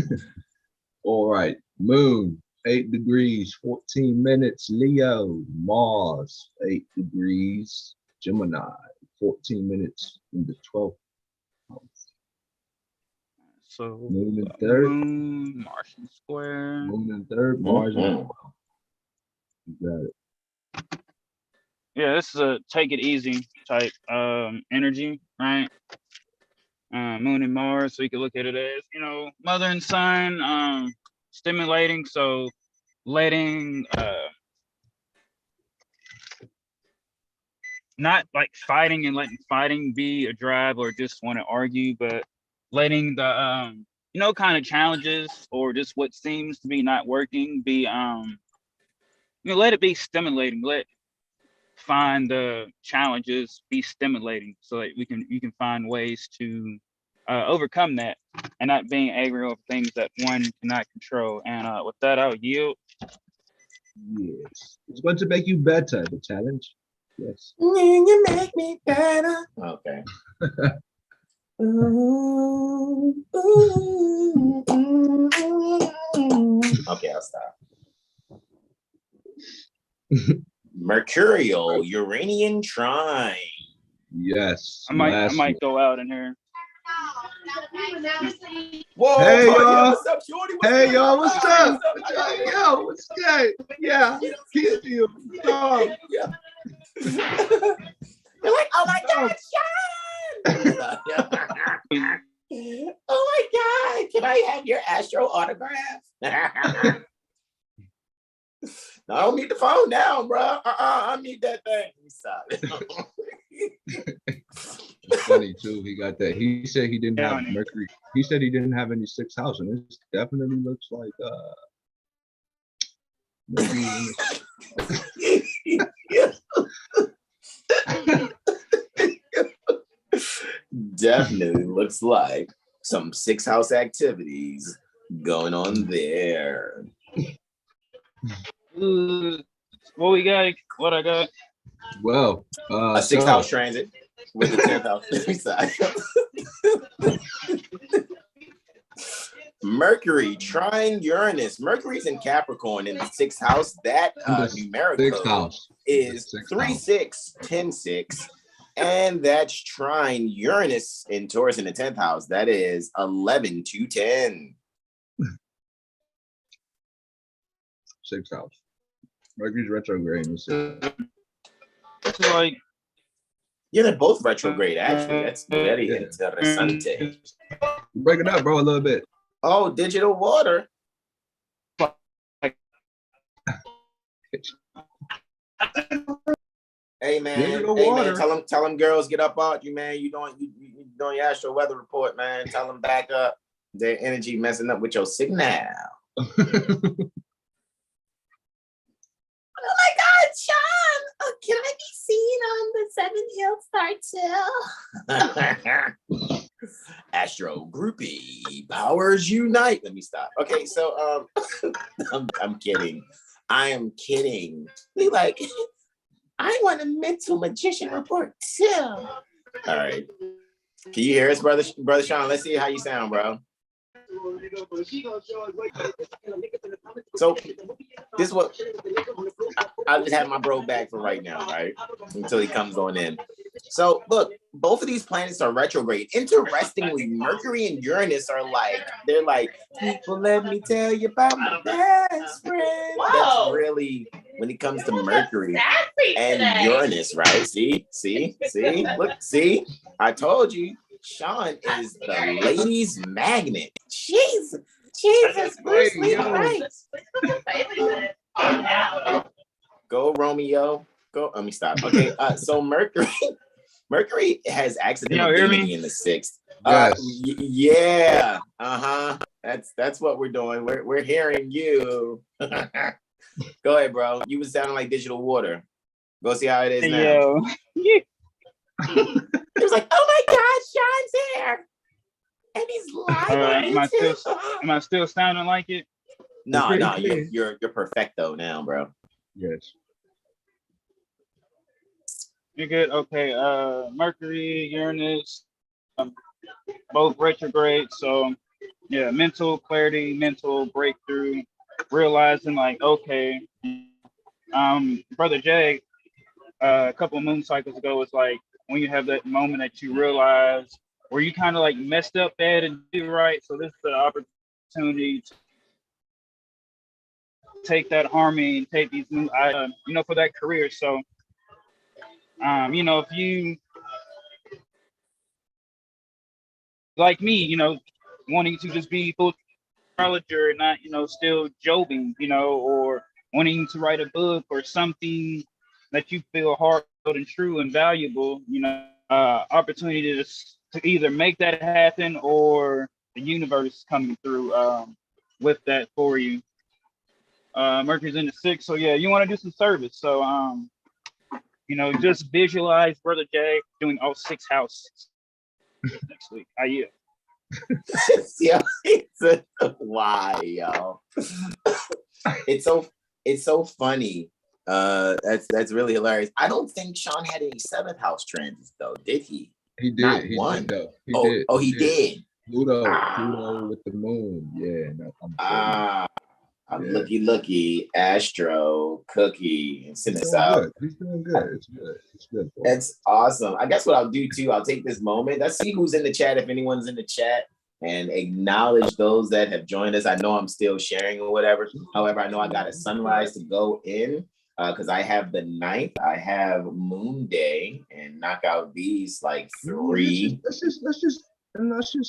All right. Moon, 8 degrees, 14 minutes. Leo, Mars, 8 degrees. Gemini, 14 minutes in the 12th house. So Moon in 3rd. Moon, Martian square. Moon in 3rd, Mars in 12th. You got it. Yeah, this is a take it easy type energy, right? Moon and Mars, so you can look at it as, mother and son, stimulating. So letting not like fighting and letting fighting be a drive or just want to argue, but letting the kind of challenges or just what seems to be not working be let it be stimulating. Let find the challenges be stimulating so that you can find ways to overcome that and not being angry over things that one cannot control. And with that, I'll yield. Yes. It's going to make you better, the challenge. Yes. You make me better. Okay. Okay, I'll stop. Mercurial Uranian trine. Yes. I might go out in here. Whoa! Hey y'all! What's up, Shorty? Hey y'all! What's up? Yo, what's good? Yeah. Keep you. Yeah. You're like, oh my God, Sean! Oh my God, can I have your Astro autograph? No, I don't need the phone now, bro. I need that thing. It's funny too. He got that. He said he didn't have Mercury. He said he didn't have any 6th house, and this definitely looks like Definitely looks like some 6th house activities going on there. What we got? What I got? Well, a 6th house transit with the 10th house. Mercury trine Uranus. Mercury's in Capricorn in the 6th house. That numeric code is 3610-6. And that's trine Uranus in Taurus in the 10th house. That is 11-10. 6th house. Mercury's retrograde in the 6th house. It's like, yeah, they're both retrograde, actually. That's very interesante. Break it up, bro, a little bit. Oh, digital water. Hey man, tell them girls get up out you, man. You doing your Astro weather report, man. Tell them back up. Their energy messing up with your signal. Oh my God, Sean! Oh, can I be seen on the 7 Hill Star too? Astro groupie powers unite. Let me stop. Okay, so I'm kidding. I am kidding. Be like, I want a mental magician report too. All right. Can you hear us, brother Sean? Let's see how you sound, bro. So this is what I'll just have my bro back for right now, right? Until he comes on in. So look, both of these planets are retrograde. Interestingly, Mercury and Uranus are like, they're like, people, let me tell you about my best friend. Whoa. That's really when it comes to Mercury and Uranus, right? See, look, see, I told you. Sean is the ladies' magnet. Jesus, Bruce Lee, right? Go, Romeo. Go. Let me stop. Okay. So Mercury has accidental dignity in the 6th. Yeah. That's what we're doing. We're hearing you. Go ahead, bro. You was sounding like digital water. Go see how it is now. It was like, oh my God, Sean's here, and he's live on YouTube. Am I still sounding like it? No, you're perfecto now, bro. Yes. You're good. Okay. Mercury, Uranus, both retrograde. So yeah, mental clarity, mental breakthrough, realizing like, okay, Brother Jay, a couple of moon cycles ago was like, when you have that moment that you realize where you kind of like messed up that and do right. So this is the opportunity to take that harmony and take these new, for that career. So, if you, like me, wanting to just be full astrologer and not, still jobbing, or wanting to write a book or something that you feel hard and true and valuable, opportunity to either make that happen or the universe coming through with that for you. Mercury's in the 6th, so yeah, you want to do some service. So just visualize Brother Jay doing all 6 houses next week. Yeah. Yeah, why, y'all? It's so funny. That's really hilarious. I don't think Sean had any 7th house transits though, did he? He did. Not he one. Did, he did. Pluto with the moon. Yeah. I'm looky, Astro, Cookie, and send this out. He's doing good. It's good. That's awesome. I guess what I'll do too, I'll take this moment. Let's see who's in the chat, if anyone's in the chat, and acknowledge those that have joined us. I know I'm still sharing or whatever. However, I know I got a sunrise to go in because I have the 9th. I have Moon Day and knock out these like 3. Let's just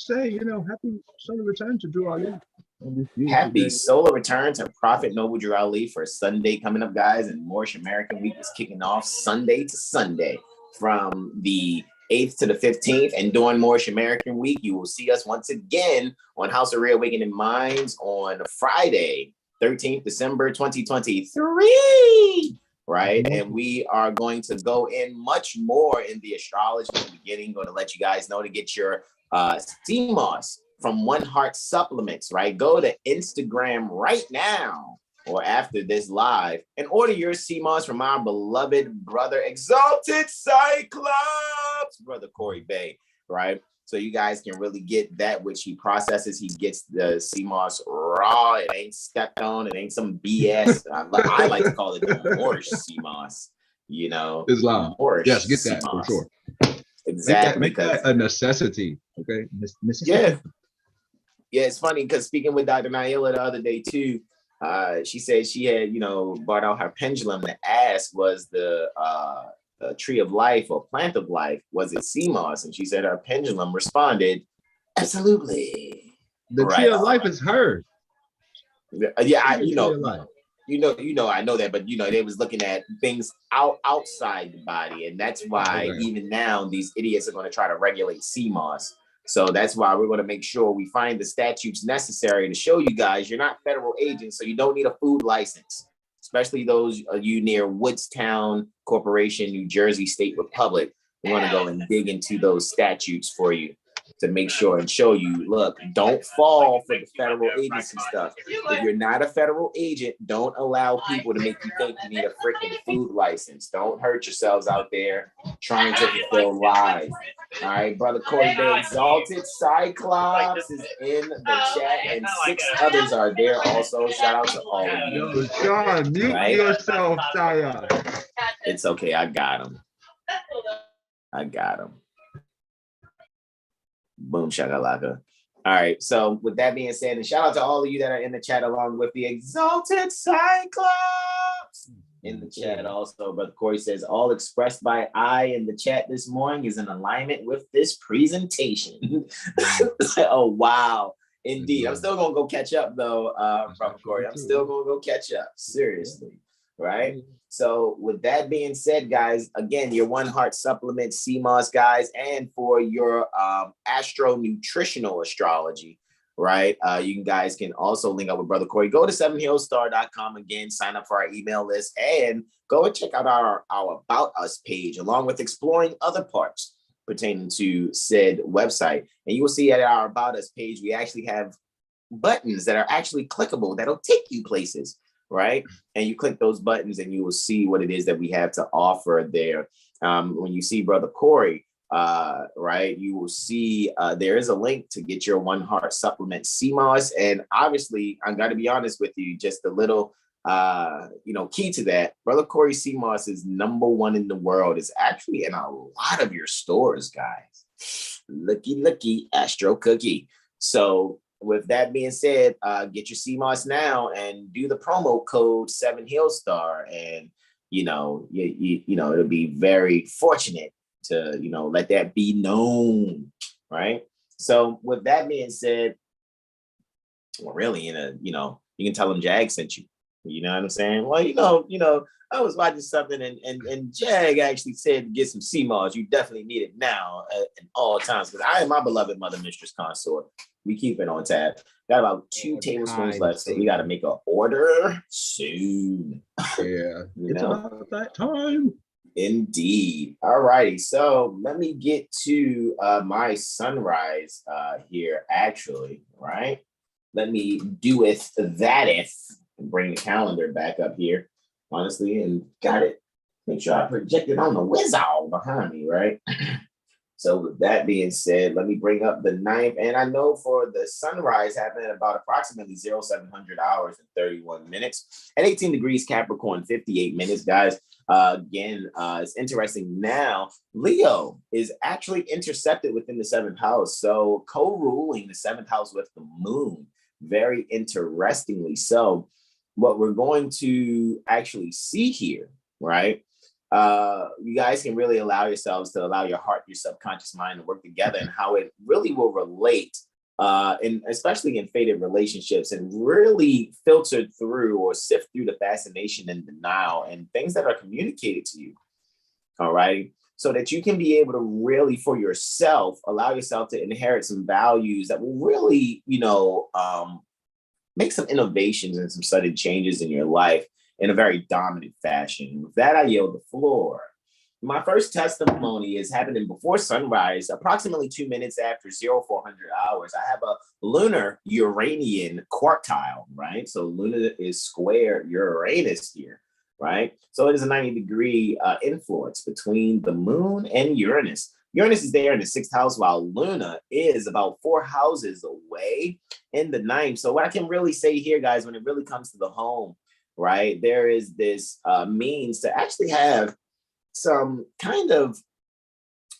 say, happy solar return to Drew Ali. Happy solar return to Prophet Noble Drew Ali for Sunday coming up, guys. And Moorish American Week is kicking off Sunday to Sunday from the 8th to the 15th. And during Moorish American Week, you will see us once again on House of Reawakening Minds on Friday 13th December 2023, right? And we are going to go in much more in the astrology in the beginning. Going to let you guys know to get your CMOS from One Heart Supplements, right? Go to Instagram right now or after this live and order your CMOS from our beloved brother, Exalted Cyclops, brother Corey Bay, right? So you guys can really get that which he processes. He gets the CMOS raw. It ain't stepped on. It ain't some BS. I like to call it the Moorish CMOS, you know. Islam. Moorish Yes, get that CMOS. for sure. Exactly. Make that a necessity. Okay. Yeah. Yeah, it's funny because speaking with Dr. Naila the other day too, she said she had, you know, brought out her pendulum to ask was the tree of life or plant of life, was it CMOS? And she said her pendulum responded, absolutely. The tree of life is hers. Yeah, I know that, but you know, they was looking at things outside the body, and that's why even now these idiots are going to try to regulate CMOS. So that's why we're going to make sure we find the statutes necessary to show you guys you're not federal agents, so you don't need a food license, especially those of you near Woodstown Corporation, New Jersey State Republic. We want to go and dig into those statutes for you to make sure and show you, look, don't fall for the federal agency stuff. If you're not a federal agent, don't allow people to make you think you need a freaking food license. Don't hurt yourselves out there trying to fulfill lies. All right, brother Corey, the Exalted Cyclops is in the chat, and 6 others are there also. Shout out to all of you. Yo, Sean, mute yourself, Saya. It's okay, I got him. Boom shakalaka. All right, so with that being said, and shout out to all of you that are in the chat along with the Exalted Cyclops in the chat also. Brother Corey says, all expressed by I in the chat this morning is in alignment with this presentation. Oh, wow. Indeed. I'm still going to go catch up, though, from Corey. I'm still going to go catch up. Seriously. Right? So with that being said, guys, again, your One Heart Supplement CMOS, guys, and for your astro nutritional astrology, right? You guys can also link up with Brother Corey. Go to 7hillstar.com again, sign up for our email list, and go and check out our About Us page, along with exploring other parts pertaining to said website. And you will see at our About Us page, we actually have buttons that are actually clickable that'll take you places, right? And you click those buttons and you will see what it is that we have to offer there. When you see Brother Corey, right, you will see there is a link to get your One Heart Supplement CMOS. And obviously, I got to be honest with you, just a little, key to that. Brother Corey CMOS is #1 in the world. It's actually in a lot of your stores, guys. Looky, Astro Cookie. So with that being said, get your CMOS now and do the promo code 7hillstar, and it'll be very fortunate to let that be known, right? So with that being said, well, really, you can tell them Jag sent you. You know what I'm saying? Well, I was watching something and Jag actually said to get some CMOS. You definitely need it now at all times, because I am my beloved mother mistress consort. We keep it on tap. Got about 2 tablespoons left, so we got to make an order soon. Yeah, it's about that time. Indeed. All righty. So let me get to my sunrise here, actually, right? Let me do it that if and bring the calendar back up here, honestly, and got it. Make sure I project it on the wizard behind me, right? So with that being said, let me bring up the 9th. And I know for the sunrise happening at about approximately 0700 hours and 31 minutes at 18 degrees Capricorn, 58 minutes, guys. Again, it's interesting now. Leo is actually intercepted within the 7th house. So co-ruling the 7th house with the moon. Very interestingly so. What we're going to actually see here, right? You guys can really allow yourselves to allow your heart, your subconscious mind to work together, and how it really will relate, and especially in fated relationships, and really filter through or sift through the fascination and denial and things that are communicated to you. All right. So that you can be able to really, for yourself, allow yourself to inherit some values that will really, make some innovations and some sudden changes in your life in a very dominant fashion. With that, I yield the floor. My first testimony is happening before sunrise, approximately 2 minutes after 0400 hours. I have a lunar Uranian quartile, right? So Luna is square Uranus here, right? So it is a 90-degree influence between the moon and Uranus. Uranus is there in the 6th house, while Luna is about 4 houses away in the 9th. So what I can really say here, guys, when it really comes to the home, right, there is this means to actually have some kind of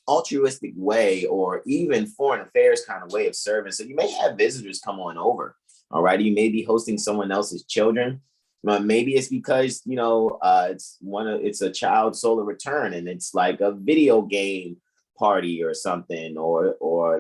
altruistic way or even foreign affairs kind of way of service. So you may have visitors come on over, all right? You may be hosting someone else's children. Maybe it's because, you know, it's a child solar return and it's like a video game party or something, or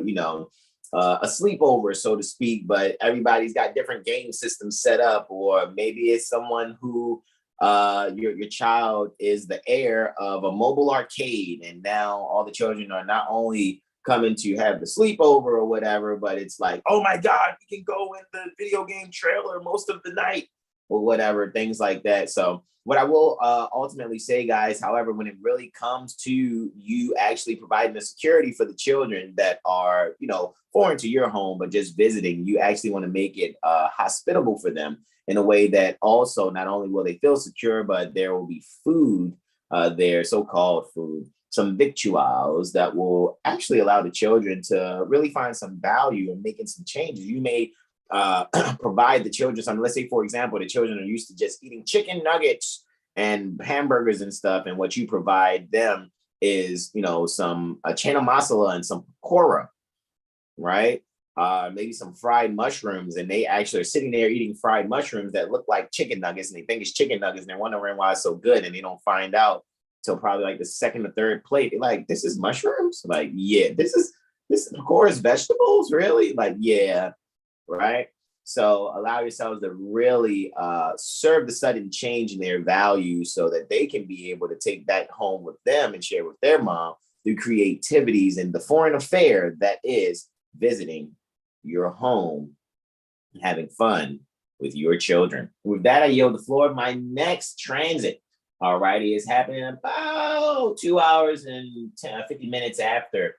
you know, a sleepover, so to speak, but everybody's got different game systems set up. Or maybe it's someone who your child is the heir of a mobile arcade, and now all the children are not only coming to have the sleepover or whatever, but it's like, oh my God, we can go in the video game trailer most of the night or whatever, things like that. So what I will ultimately say, guys, however, when it really comes to you actually providing the security for the children that are, you know, foreign to your home, but just visiting, you actually want to make it hospitable for them in a way that also not only will they feel secure, but there will be food there, so-called food, some victuals that will actually allow the children to really find some value in making some changes. You may provide the children some, let's say, for example, the children are used to just eating chicken nuggets and hamburgers and stuff. And what you provide them is, you know, some chana masala and some pakora, right? Maybe some fried mushrooms, and they actually are sitting there eating fried mushrooms that look like chicken nuggets, and they think it's chicken nuggets, and they're wondering why it's so good, and they don't find out till probably like the 2nd or 3rd plate. They're like, this is mushrooms? Like, yeah, this is pakora is vegetables, really? Like, yeah, right? So allow yourselves to really serve the sudden change in their values so that they can be able to take that home with them and share with their mom through creativities and the foreign affair that is visiting your home, having fun with your children. With that, I yield the floor. My next transit, all righty, is happening about 2 hours and 50 minutes after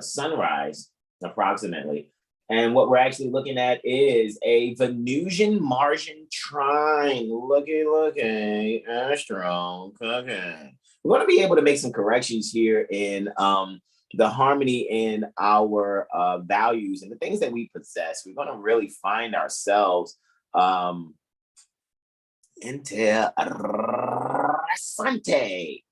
sunrise, approximately. And what we're actually looking at is a Venusian-Martian trine. Looky, Astro cooking. We're going to be able to make some corrections here in the harmony in our values and the things that we possess. We're going to really find ourselves interessante.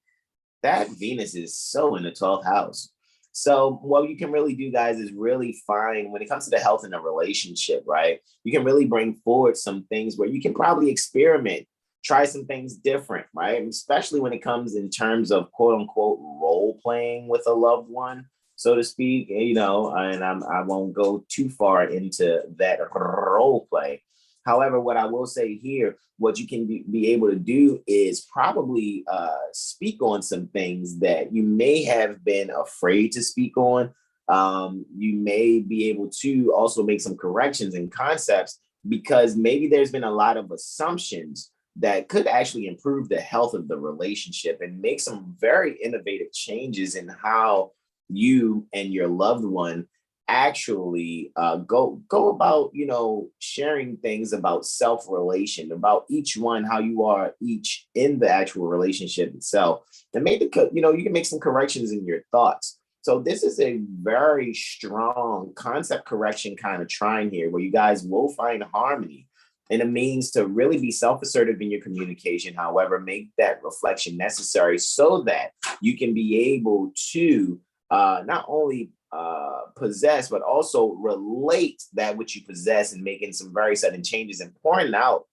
That Venus is so in the 12th house. So what you can really do, guys, is really find, when it comes to the health in a relationship, right? You can really bring forward some things where you can probably experiment, try some things different, right? Especially when it comes in terms of quote unquote role playing with a loved one, so to speak, you know, and I won't go too far into that role play. However, what I will say here, what you can be able to do is probably speak on some things that you may have been afraid to speak on. You may be able to also make some corrections and concepts because maybe there's been a lot of assumptions that could actually improve the health of the relationship and make some very innovative changes in how you and your loved one actually go about, you know, sharing things about self-relation, about each one, how you are each in the actual relationship itself. And maybe, you know, you can make some corrections in your thoughts. So this is a very strong concept correction kind of trine here where you guys will find harmony and a means to really be self-assertive in your communication. However, make that reflection necessary so that you can be able to not only possess, but also relate that which you possess and making some very sudden changes and pouring out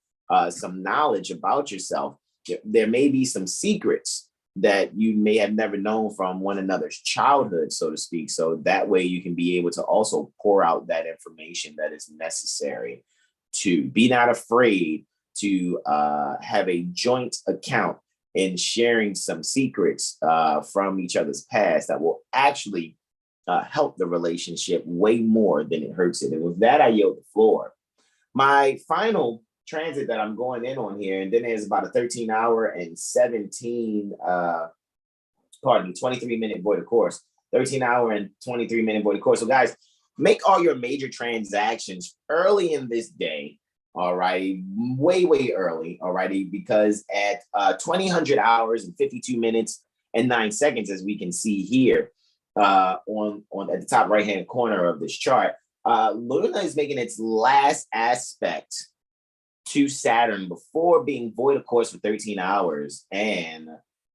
some knowledge about yourself. There may be some secrets that you may have never known from one another's childhood, so to speak. So that way you can be able to also pour out that information that is necessary to be not afraid to have a joint account in sharing some secrets from each other's past that will actually help the relationship way more than it hurts it. And with that, I yield the floor. My final transit that I'm going in on here, and then there's about a 13-hour and 23-minute void of course. 13-hour and 23-minute void of course. So guys, make all your major transactions early in this day. All right, way early. All righty, because at 2000 hours and 52 minutes and 9 seconds, as we can see here on at the top right hand corner of this chart, Luna is making its last aspect to Saturn before being void of course for 13 hours and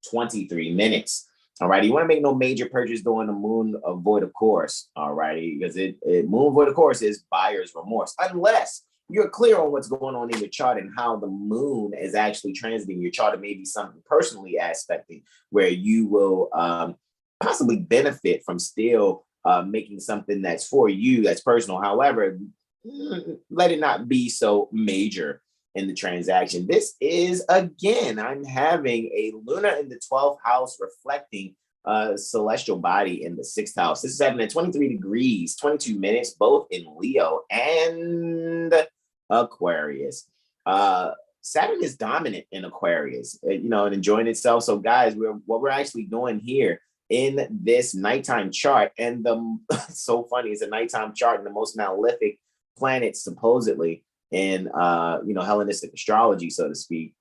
23 minutes. All right, you want to make no major purchase during the moon of void of course. All righty, because moon void of course is buyer's remorse, unless you're clear on what's going on in your chart and how the moon is actually transiting your chart. It may be something personally aspecting where you will possibly benefit from still making something that's for you, that's personal. However, let it not be so major in the transaction. This is, again, I'm having a Luna in the 12th house reflecting celestial body in the 6th house. This is happening at 23 degrees, 22 minutes, both in Leo and Aquarius. Saturn is dominant in Aquarius, and enjoying itself. So guys, what we're actually doing here in this nighttime chart, and so funny, it's a nighttime chart, and the most malefic planet supposedly in Hellenistic astrology, so to speak,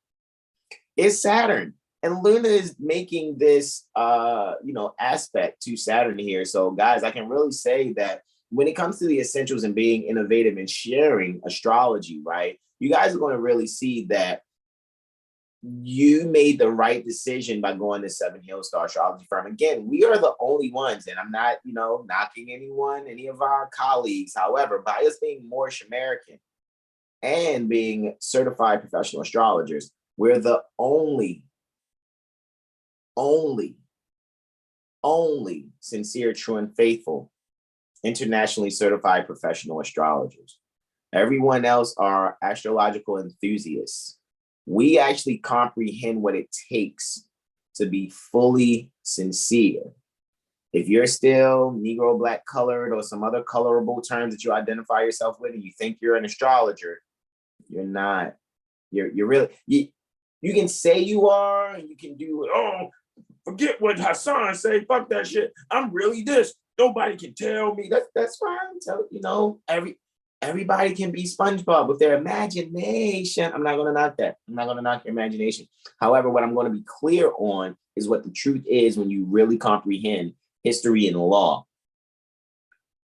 is Saturn. And Luna is making this aspect to Saturn here. So guys, I can really say that when it comes to the essentials and being innovative and sharing astrology, right, you guys are going to really see that you made the right decision by going to 7th Hill Star Astrology Firm. Again, we are the only ones, and I'm not, knocking anyone, any of our colleagues. However, by us being Moorish American and being certified professional astrologers, we're the only sincere, true, and faithful internationally certified professional astrologers. Everyone else are astrological enthusiasts. We actually comprehend what it takes to be fully sincere. If you're still Negro, black, colored, or some other colorable terms that you identify yourself with, and you think you're an astrologer, you're not. You're really, you can say you are, and you can do, forget what Hassan say, fuck that shit. I'm really this. Nobody can tell me. That's fine. Everybody can be SpongeBob with their imagination. I'm not going to knock that. I'm not going to knock your imagination. However, what I'm going to be clear on is what the truth is when you really comprehend history and law.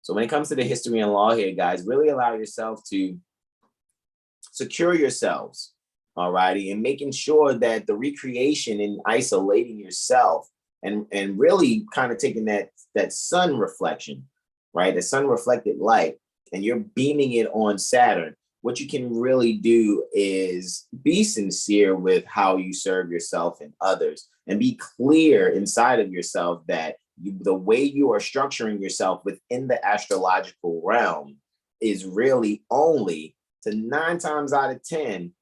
So when it comes to the history and law here, guys, really allow yourself to secure yourselves, all righty, and making sure that the recreation and isolating yourself and really kind of taking that sun reflection, right, the sun reflected light, and you're beaming it on Saturn. What you can really do is be sincere with how you serve yourself and others, and be clear inside of yourself that the way you are structuring yourself within the astrological realm is really only to 9 times out of 10,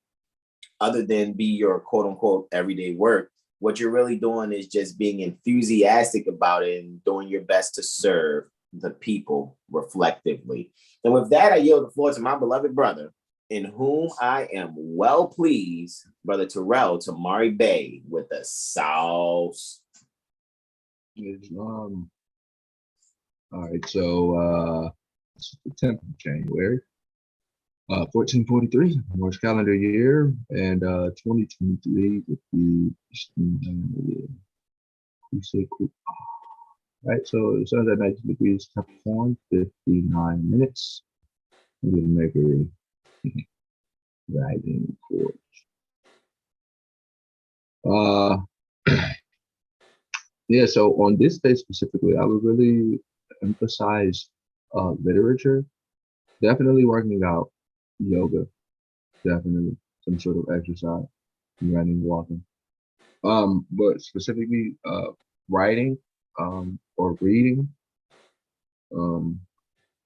other than be your quote unquote everyday work. What you're really doing is just being enthusiastic about it and doing your best to serve the people reflectively. And with that, I yield the floor to my beloved brother, in whom I am well pleased, Brother Terrell Tamari Bay, with the sauce. All right, so it's the 10th of January, 1443, Morse calendar year, and 2023 with the right, so the sun's at 19 degrees, Capricorn, 59 minutes. With Mercury rising towards. Yeah, so on this day specifically, I would really emphasize literature, definitely working out, yoga, definitely some sort of exercise, running, walking. But specifically writing or reading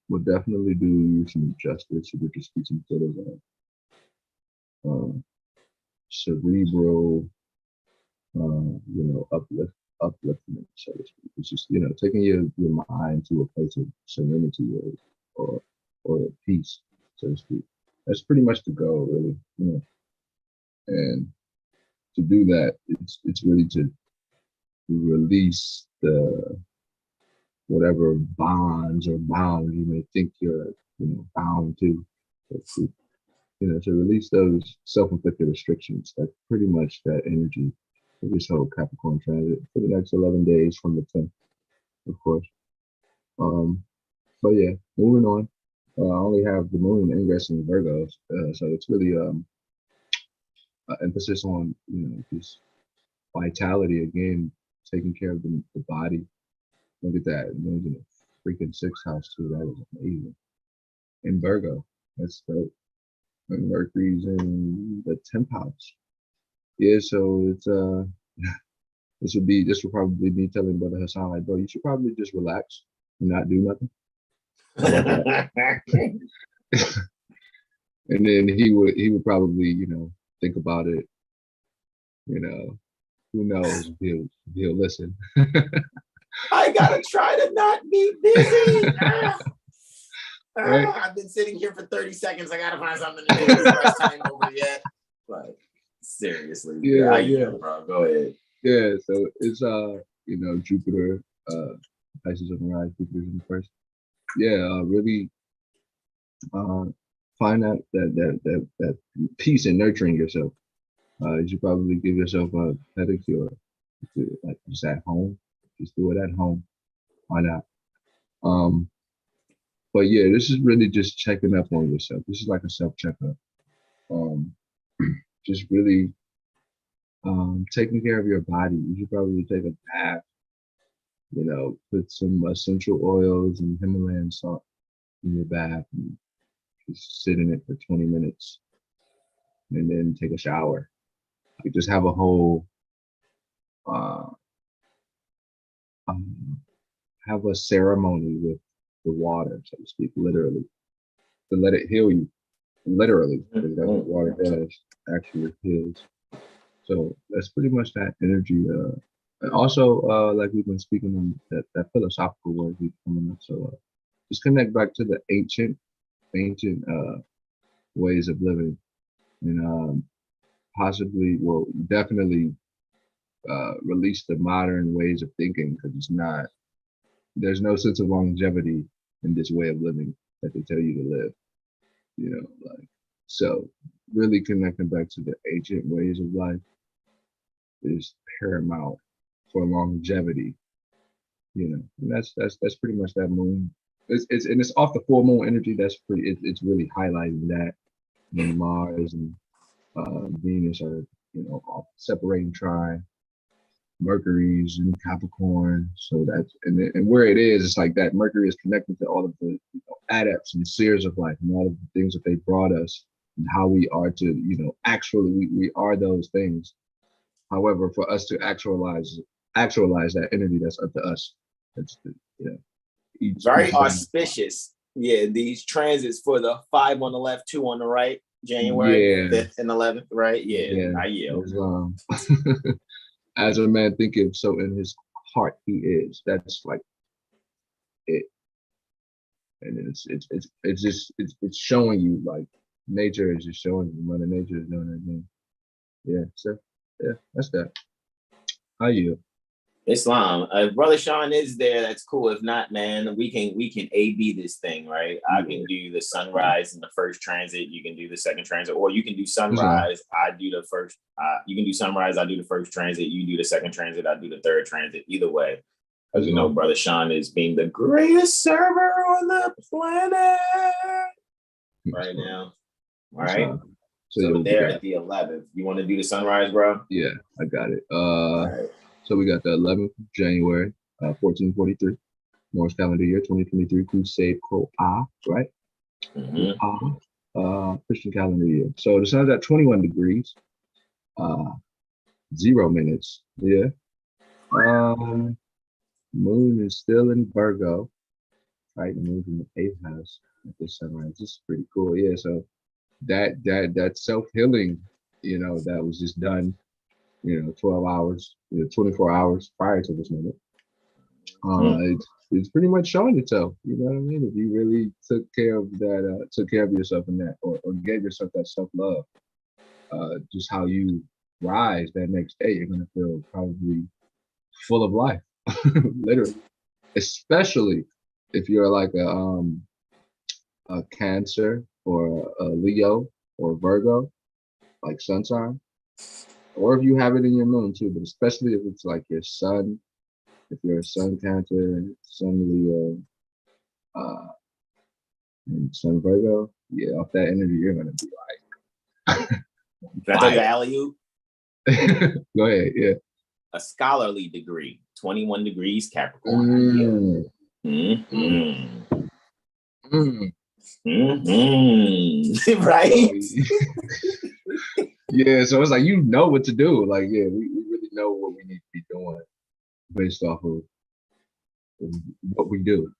would definitely do you some justice. It would just be some sort of cerebral, upliftment, so to speak. It's just, taking your mind to a place of serenity or peace, so to speak. that's pretty much the goal, really. You know, and to do that, it's really to release the whatever bonds or bounds you may think you're, you know, bound to. You know, to release those self-inflicted restrictions. That's pretty much that energy of this whole Capricorn transit for the next 11 days from the 10th, of course. But yeah, moving on. I only have the moon ingressing Virgos, so it's really emphasis on, you know, this vitality again, taking care of the body. Look at that, moon's in a freaking 6th house too. That is amazing. In Virgo, that's dope. And Mercury's in the 10th house. Yeah, so it's this will probably be telling Brother Hassan, like, bro, you should probably just relax and not do nothing. And then he would probably, you know, think about it. You know, who knows if he'll listen. I gotta try to not be busy. Right. I've been sitting here for 30 seconds. I gotta find something to do. Rest time over yet. Like, seriously. Yeah. Bro. Go ahead. Yeah, so it's you know, Jupiter, Pisces on the rise, Jupiter's in the first. Yeah, really find out that peace in nurturing yourself. You should probably give yourself a pedicure, like just at home. Just do it at home. Why not? But yeah, this is really just checking up on yourself. This is like a self checkup. Just really taking care of your body. You should probably take a bath. You know, put some essential oils and Himalayan salt in your bath and just sit in it for 20 minutes and then take a shower. You just have a whole have a ceremony with the water, so to speak, literally, to let it heal you, literally, because that's what water does, actually heals. So that's pretty much that energy. And also, like we've been speaking on that philosophical word keeps coming up. So just connect back to the ancient ways of living, and possibly, well, definitely release the modern ways of thinking, because there's no sense of longevity in this way of living that they tell you to live. You know, like, so really connecting back to the ancient ways of life is paramount for longevity. You know, and that's pretty much that moon. It's off the full moon energy. That's it's really highlighting that. And Mars and Venus are, you know, off separating trine. Mercury's in Capricorn, so that's and where it is, it's like that Mercury is connected to all of the, you know, adepts and seers of life and all of the things that they brought us and how we are to, you know, actually we are those things. However, for us to actualize that energy, that's up to us. That's the, you know, very auspicious. Yeah, these transits for the 5 on the left, 2 on the right, January 5th and 11th, right? Yeah. I yield. As a man thinketh, so in his heart he is. That's like it, and it's showing you, like, nature is just showing you. Mother Nature is doing her thing. Yeah, so yeah, that's that. How you? Islam. If Brother Sean is there, that's cool. If not, man, we can A/B this thing, right? I can do the sunrise in the first transit. You can do the second transit, or you can do sunrise. I do the first. You can do sunrise. I do the first transit. You do the second transit. I do the third transit. Either way, as you know, Brother Sean is being the greatest server on the planet right now. All right. So there at the 11th, you want to do the sunrise, bro? Yeah, I got it. All right. So we got the 11th of January, 1443, Morse calendar year, 2023, Crusade Croa, right? Christian calendar year. So the sun's at 21 degrees, 0 minutes. Yeah. Moon is still in Virgo, right? The moon's in the 8th house at this sunrise. This is pretty cool. Yeah. So that self-healing, you know, that was just done, you know, 12 hours, 24 hours prior to this moment. it's pretty much showing itself. You know what I mean? If you really took care of that, took care of yourself in that, or gave yourself that self-love, just how you rise that next day, you're gonna feel probably full of life, literally. Especially if you're like a Cancer or a Leo or Virgo, like sun sign, or if you have it in your moon too, but especially if it's like your sun, if you're a sun Cancer, sun Leo, and sun Virgo, yeah, off that energy, you're gonna be like, Can I tell you an alley-oop? go ahead, yeah. A scholarly degree, 21 degrees Capricorn. Right? Yeah, so it's like, you know what to do. Like, yeah, we really know what we need to be doing based off of what we do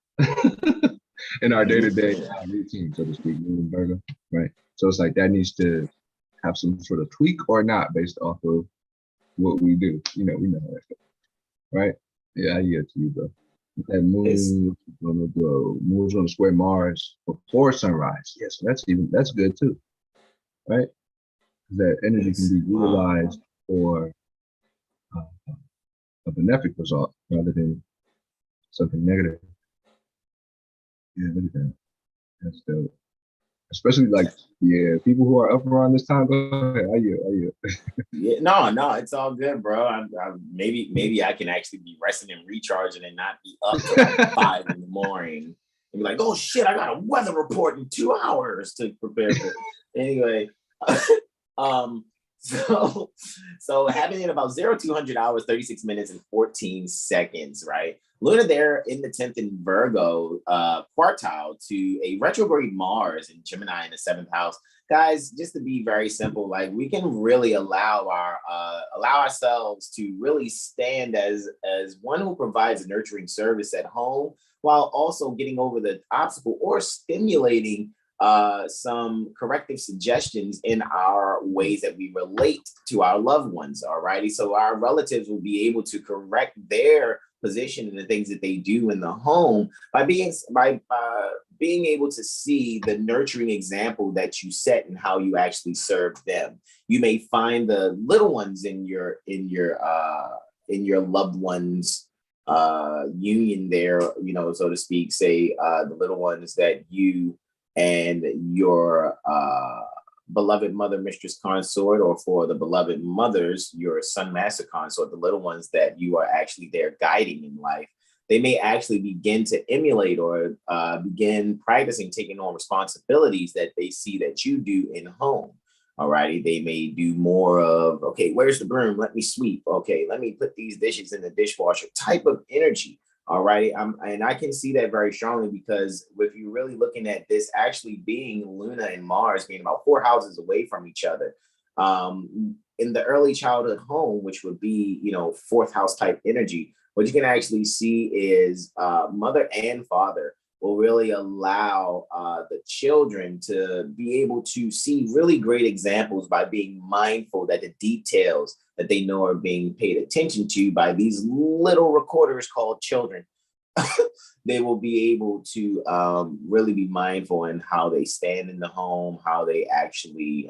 in our day-to-day routine, so to speak, Virgo, right? So it's like that needs to have some sort of tweak or not based off of what we do. You know, we know how that goes, right? Yeah, I get to you, bro. That moon gonna go. Moon's gonna square Mars before sunrise. Yes, that's good too, right? That energy can be utilized for a benefic result rather than something negative. Yeah, look at that. That's dope. Especially like, yeah, people who are up around this time. Go ahead. Are you? Yeah, no, it's all good, bro. Maybe I can actually be resting and recharging and not be up till like 5 in the morning and be like, oh shit, I got a weather report in 2 hours to prepare for. Anyway, so happening in about 0-200 hours, 36 minutes and 14 seconds, right? Luna there in the 10th in Virgo quartile to a retrograde Mars in Gemini in the 7th house. Guys, just to be very simple, like we can really allow ourselves to really stand as one who provides a nurturing service at home while also getting over the obstacle or stimulating some corrective suggestions in our ways that we relate to our loved ones. Alrighty, so our relatives will be able to correct their position in the things that they do in the home by being able to see the nurturing example that you set and how you actually serve them. You may find the little ones in your loved ones union there, you know, so to speak, say the little ones that you and your beloved mother, mistress, consort, or for the beloved mothers, your son, master, consort, the little ones that you are actually there guiding in life, they may actually begin to emulate or begin practicing taking on responsibilities that they see that you do in home. Alrighty, they may do more of, okay, where's the broom? Let me sweep. Okay, let me put these dishes in the dishwasher type of energy. All right. And I can see that very strongly because if you're really looking at this actually being Luna and Mars being about 4 houses away from each other, in the early childhood home, which would be, you know, 4th house type energy, what you can actually see is mother and father will really allow the children to be able to see really great examples by being mindful that the details that they know are being paid attention to by these little recorders called children. They will be able to really be mindful in how they stand in the home, how they actually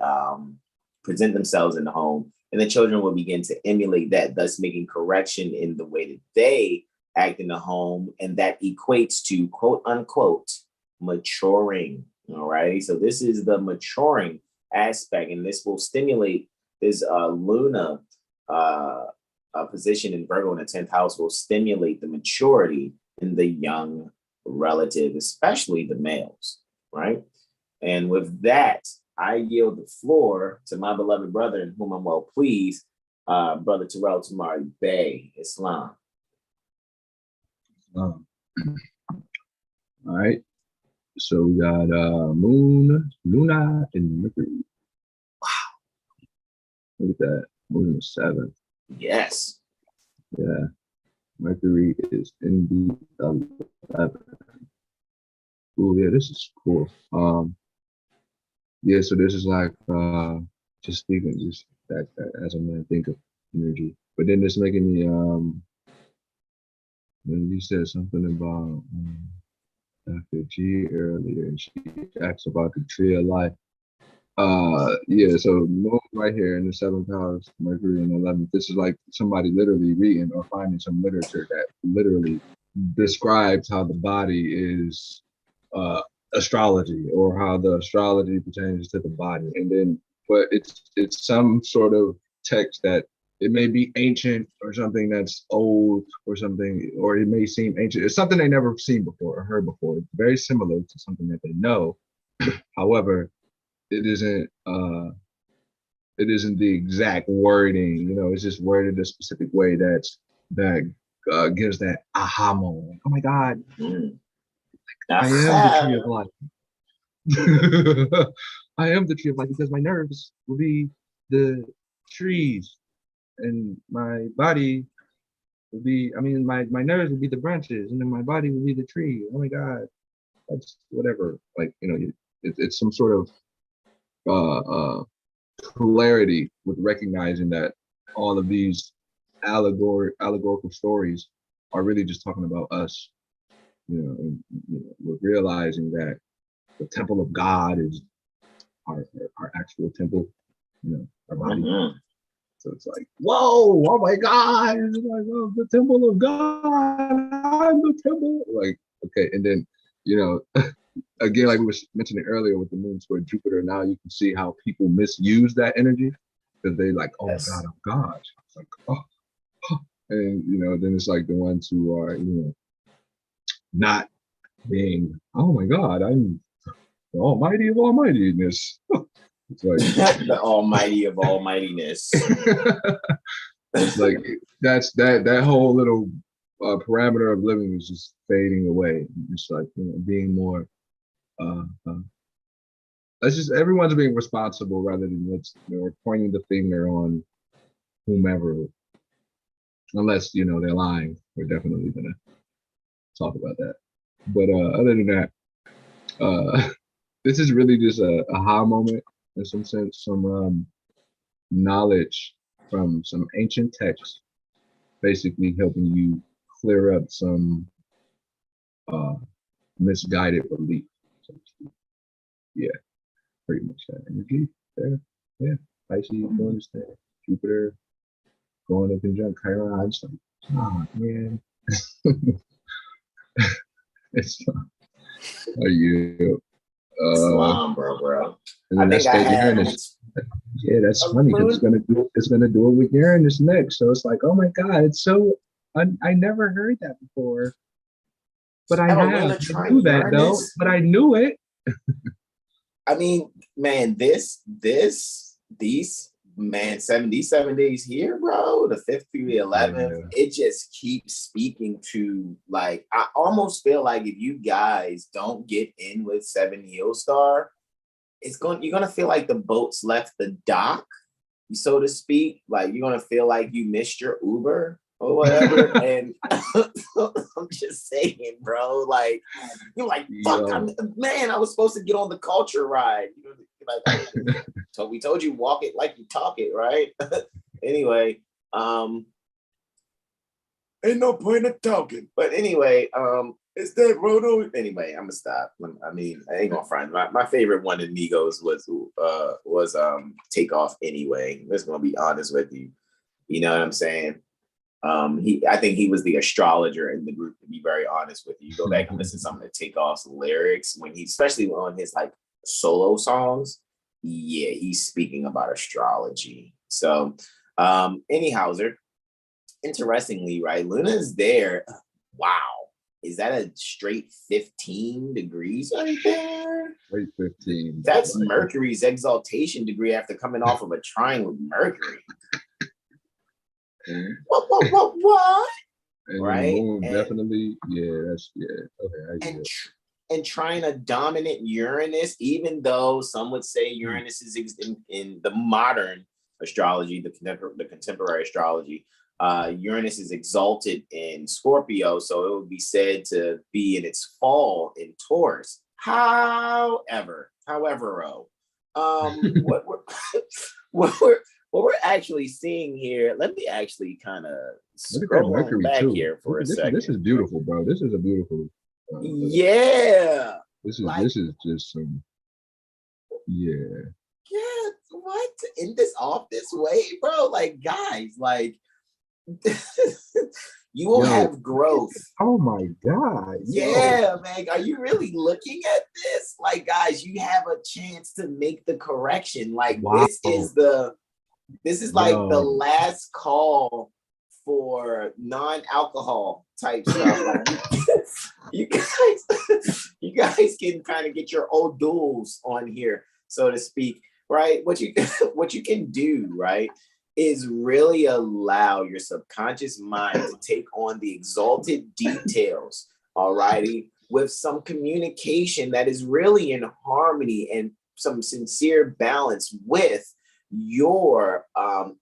present themselves in the home. And the children will begin to emulate that, thus making correction in the way that they act in the home. And that equates to quote unquote maturing. All right. So this is the maturing aspect, and this will stimulate this Luna position in Virgo in the 10th house will stimulate the maturity in the young relative, especially the males, right? And with that, I yield the floor to my beloved brother, in whom I'm well pleased, Brother Terrell Tamari Bey, Islam. All right. So we got Moon, Luna, and Mercury. Wow. Look at that. Moon in the 7th. Yes. Yeah. Mercury is in the 11th. Oh yeah, this is cool. Yeah, so this is like just speaking just that as a man think of energy. But then it's making me when you said something about Dr. G earlier, and she asked about the tree of life. Yeah, so Moon right here in the 7th house, Mercury in the 11th. This is like somebody literally reading or finding some literature that literally describes how the body is astrology, or how the astrology pertains to the body. And then, but it's some sort of text that it may be ancient or something that's old or something, or it may seem ancient. It's something they never seen before or heard before. It's very similar to something that they know. However, it isn't the exact wording, you know, it's just worded a specific way that gives that aha moment. Oh my God, I am the tree of life. I am the tree of life because my nerves will be the trees and my body will be, my nerves will be the branches and then my body will be the tree. Oh my God, that's whatever. Like, you know, it's some sort of clarity with recognizing that all of these allegorical stories are really just talking about us, you know, and, you know, we're realizing that the temple of God is our actual temple, you know, our body. So it's like, whoa, oh my God, it's like, oh, the temple of God, I'm the temple. Like, okay, and then, you know, again, like we were mentioning earlier with the moon toward Jupiter, now you can see how people misuse that energy because they like, oh my God, I'm God. It's like, oh, and you know, then it's like the ones who are, you know, not being, oh my God, I'm the almighty of almightiness. It's like the almighty of almightiness. It's like that whole little parameter of living is just fading away. It's like, you know, being more that's just everyone's being responsible rather than let's, you know, pointing the finger on whomever, unless, you know, they're lying. We're definitely gonna talk about that. But other than that, this is really just a aha moment in some sense, some knowledge from some ancient texts, basically helping you clear up some misguided belief. So yeah, pretty much that energy there. Yeah, Pisces going to stay, Jupiter going to conjunct Chiron. I'm just like, oh man, it's are you? Bro. And then that's that Uranus. Yeah, that's funny because it's gonna do it with Uranus next. So it's like, oh my God, it's so I never heard that before. But I knew that though. But I knew it. I mean, man, these 77 days here, bro, the 5th through the 11th, it just keeps speaking to, like, I almost feel like if you guys don't get in with 7 Heel Star, you're gonna feel like the boat's left the dock, so to speak. Like, you're gonna feel like you missed your Uber or whatever. And I'm just saying, bro, like, you're like, fuck, man, I was supposed to get on the culture ride. You know, like, so we told you walk it like you talk it, right? Anyway, ain't no point in talking. But anyway, it's that Roto. Anyway, I'm gonna stop. I mean, I ain't gonna front. My favorite one in Migos was Take Off Anyway. I'm just gonna be honest with you. You know what I'm saying? I think he was the astrologer in the group, to be very honest with you. You go back and listen to some of the Takeoff's lyrics when especially on his like solo songs. Yeah, he's speaking about astrology. So, anyhowzer, interestingly, right? Luna's there. Wow. Is that a straight 15 degrees right there? Straight 15. That's Mercury's exaltation degree after coming off of a trine with Mercury. What? And right? Moon definitely, okay. And trying to dominate Uranus, even though some would say Uranus is in the modern astrology, the contemporary astrology, Uranus is exalted in Scorpio, so it would be said to be in its fall in Taurus. However, what we're actually seeing here, let me actually kind of Look at that scroll on Mercury back too. here for a This second. is beautiful, bro. This is a beautiful. Yeah. This like, is just some. Yeah. Yeah. What? In this off this way, bro? Like, guys, like, you will have growth. Oh my God. Yeah, man. Are you really looking at this? Like, guys, you have a chance to make the correction. Like, this is like the last call for non-alcohol type stuff. Like, you guys can kind of get your old duels on here, so to speak, right? What you can do, right, is really allow your subconscious mind to take on the exalted details, alrighty, with some communication that is really in harmony and some sincere balance with your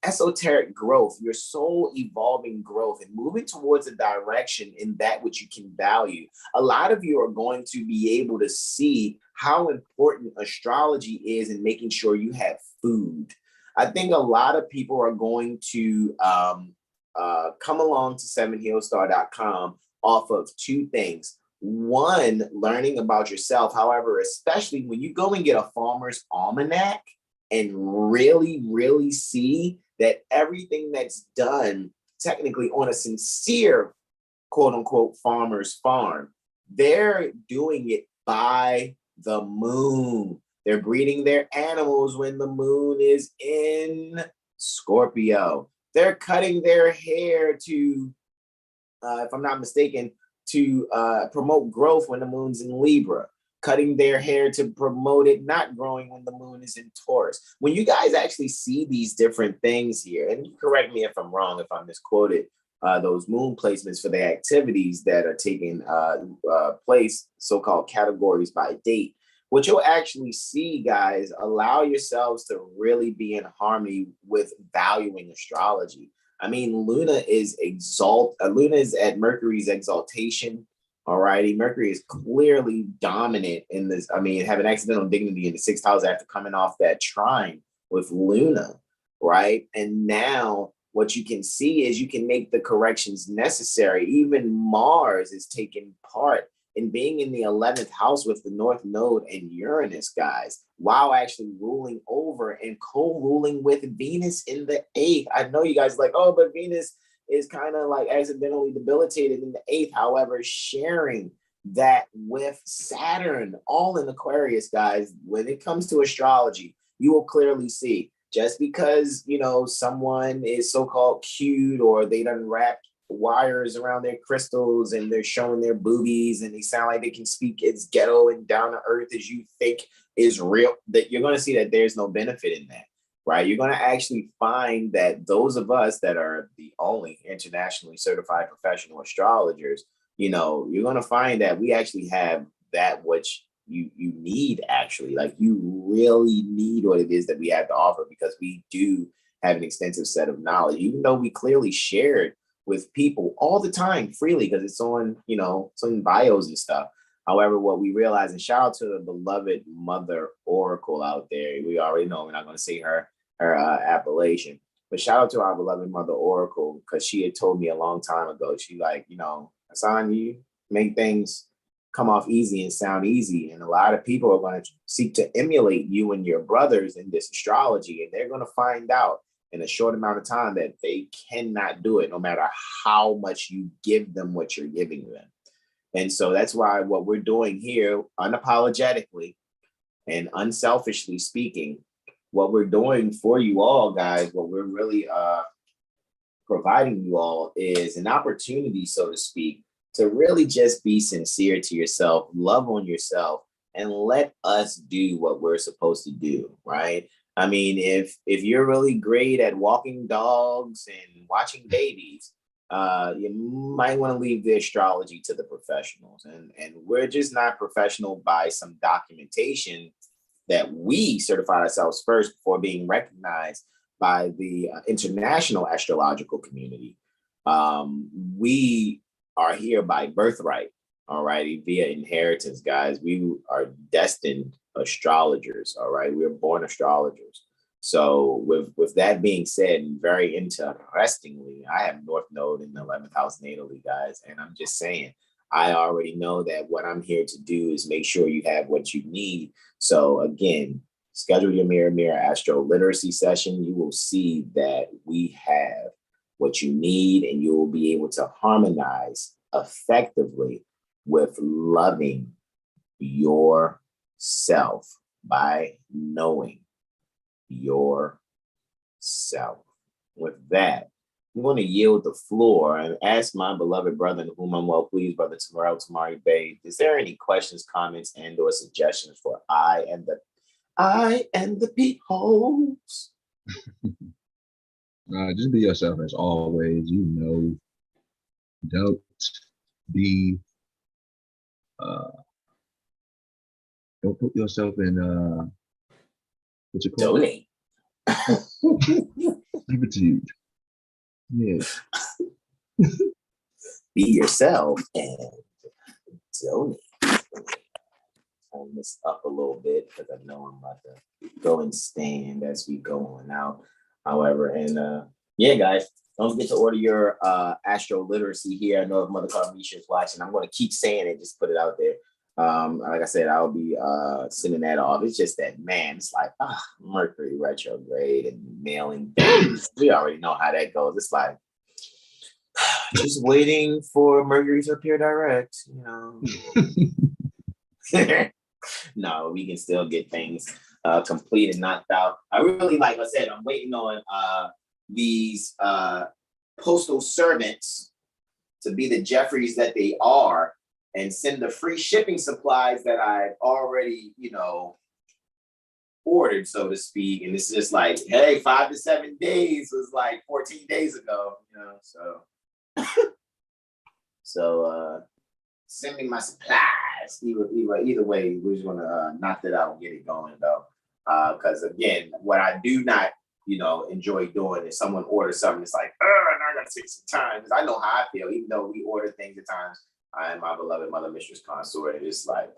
esoteric growth, your soul evolving growth, and moving towards a direction in that which you can value. A lot of you are going to be able to see how important astrology is in making sure you have food. I think a lot of people are going to come along to 7heelstar.com off of two things. One, learning about yourself. However, especially when you go and get a farmer's almanac and really, really see that everything that's done technically on a sincere, quote unquote, farmer's farm, they're doing it by the moon. They're breeding their animals when the moon is in Scorpio. They're cutting their hair to, if I'm not mistaken, to promote growth when the moon's in Libra. Cutting their hair to promote it not growing when the moon is in Taurus. When you guys actually see these different things here, and you correct me if I'm wrong, if I misquoted those moon placements for the activities that are taking place, so-called categories by date, what you'll actually see, guys, allow yourselves to really be in harmony with valuing astrology. I mean, Luna is at Mercury's exaltation. Alrighty, Mercury is clearly dominant in this. I mean, having accidental dignity in the sixth house after coming off that trine with Luna, right? And now what you can see is you can make the corrections necessary. Even Mars is taking part in being in the 11th house with the North Node and Uranus, guys, while actually ruling over and co-ruling with Venus in the 8th. I know you guys are like, oh, but Venus is kind of like accidentally debilitated in the 8th. However, sharing that with Saturn, all in Aquarius, guys, when it comes to astrology, you will clearly see just because, you know, someone is so-called cute or they done wrap wires around their crystals and they're showing their boobies and they sound like they can speak as ghetto and down to earth as you think is real, that you're going to see that there's no benefit in that, right? You're going to actually find that those of us that are the only internationally certified professional astrologers, you know, you're going to find that we actually have that which you need, actually. Like, you really need what it is that we have to offer, because we do have an extensive set of knowledge, even though we clearly shared with people all the time freely, because it's on, you know, it's on bios and stuff. However, what we realize, and shout out to the beloved Mother Oracle out there. We already know we're not going to say her appellation, but shout out to our beloved Mother Oracle, because she had told me a long time ago. She like, you know, Hassan, you make things come off easy and sound easy, and a lot of people are going to seek to emulate you and your brothers in this astrology, and they're going to find out in a short amount of time that they cannot do it, no matter how much you give them what you're giving them. And so that's why what we're doing here, unapologetically and unselfishly speaking, what we're doing for you all, guys, what we're really providing you all is an opportunity, so to speak, to really just be sincere to yourself, love on yourself, and let us do what we're supposed to do, right? I mean, if you're really great at walking dogs and watching babies, you might want to leave the astrology to the professionals. And we're just not professional by some documentation that we certified ourselves first before being recognized by the international astrological community. We are here by birthright, all righty, via inheritance, guys. We are destined astrologers, all right? We are born astrologers. So with that being said, and very interestingly, I have North Node in the 11th house natally, guys. And I'm just saying, I already know that what I'm here to do is make sure you have what you need. So again, schedule your Mirror Astro Literacy session. You will see that we have what you need, and you will be able to harmonize effectively with loving yourself by knowing yourself. With that, I'm going to yield the floor and ask my beloved brother, in whom I'm well pleased, Brother Terrell Tamari Bay, is there any questions, comments, and or suggestions for I and the peepholes? Just be yourself as always. You know, don't be, don't put yourself in, what you call Donate. servitude. Yeah. Be yourself and donate. Turn this up a little bit because I know I'm about to go and stand as we go on out. However, and yeah, guys, don't forget to order your Astro Literacy here. I know if Mother Carmisha is watching, I'm going to keep saying it, just put it out there. Like I said, I'll be sending that off. It's just that, man, it's like Mercury retrograde and mailing things. We already know how that goes. It's like just waiting for Mercury to appear direct, you know. No, we can still get things completed, knocked out. I really, like I said, I'm waiting on these postal servants to be the Jeffries that they are and send the free shipping supplies that I've already, you know, ordered, so to speak. And it's just like, hey, 5 to 7 days was like 14 days ago, you know, so. So send me my supplies. Either way, we're just gonna knock that out and get it going though. Because again, what I do not, you know, enjoy doing is someone orders something. It's like, now I gotta take some time because I know how I feel. Even though we order things at times, I am my beloved mother, mistress, consort. And it's like,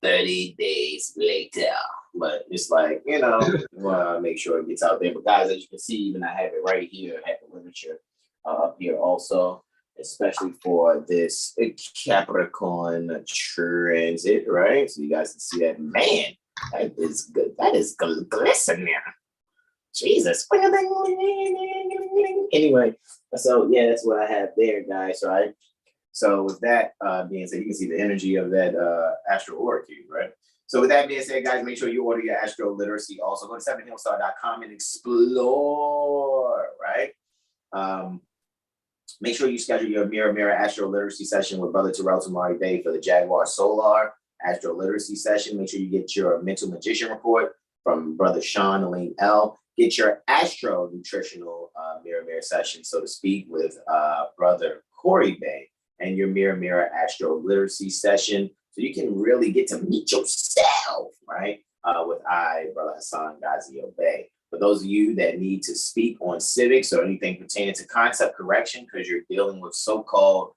30 days later. But it's like, you know, want to make sure it gets out there. But guys, as you can see, even I have it right here. I have the literature up here also, especially for this Capricorn transit, right? So you guys can see that. Man, that is good. That is glistening. Jesus. Anyway, so yeah, that's what I have there, guys. So with that being said, you can see the energy of that Astro Aura Cube, right? So with that being said, guys, make sure you order your Astro Literacy. Also, go to 7hillstar.com and explore, right? Make sure you schedule your Mirror Astro Literacy session with Brother Terrell Tamari Bay for the Jaguar Solar Astro Literacy session. Make sure you get your Mental Magician report from Brother Sean Alim L. Get your Astro Nutritional Mirror session, so to speak, with Brother Corey Bay, and your Mirror Astro Literacy session, so you can really get to meet yourself, right? With Brother Hassan Ghazio Bay. For those of you that need to speak on civics or anything pertaining to concept correction, because you're dealing with so-called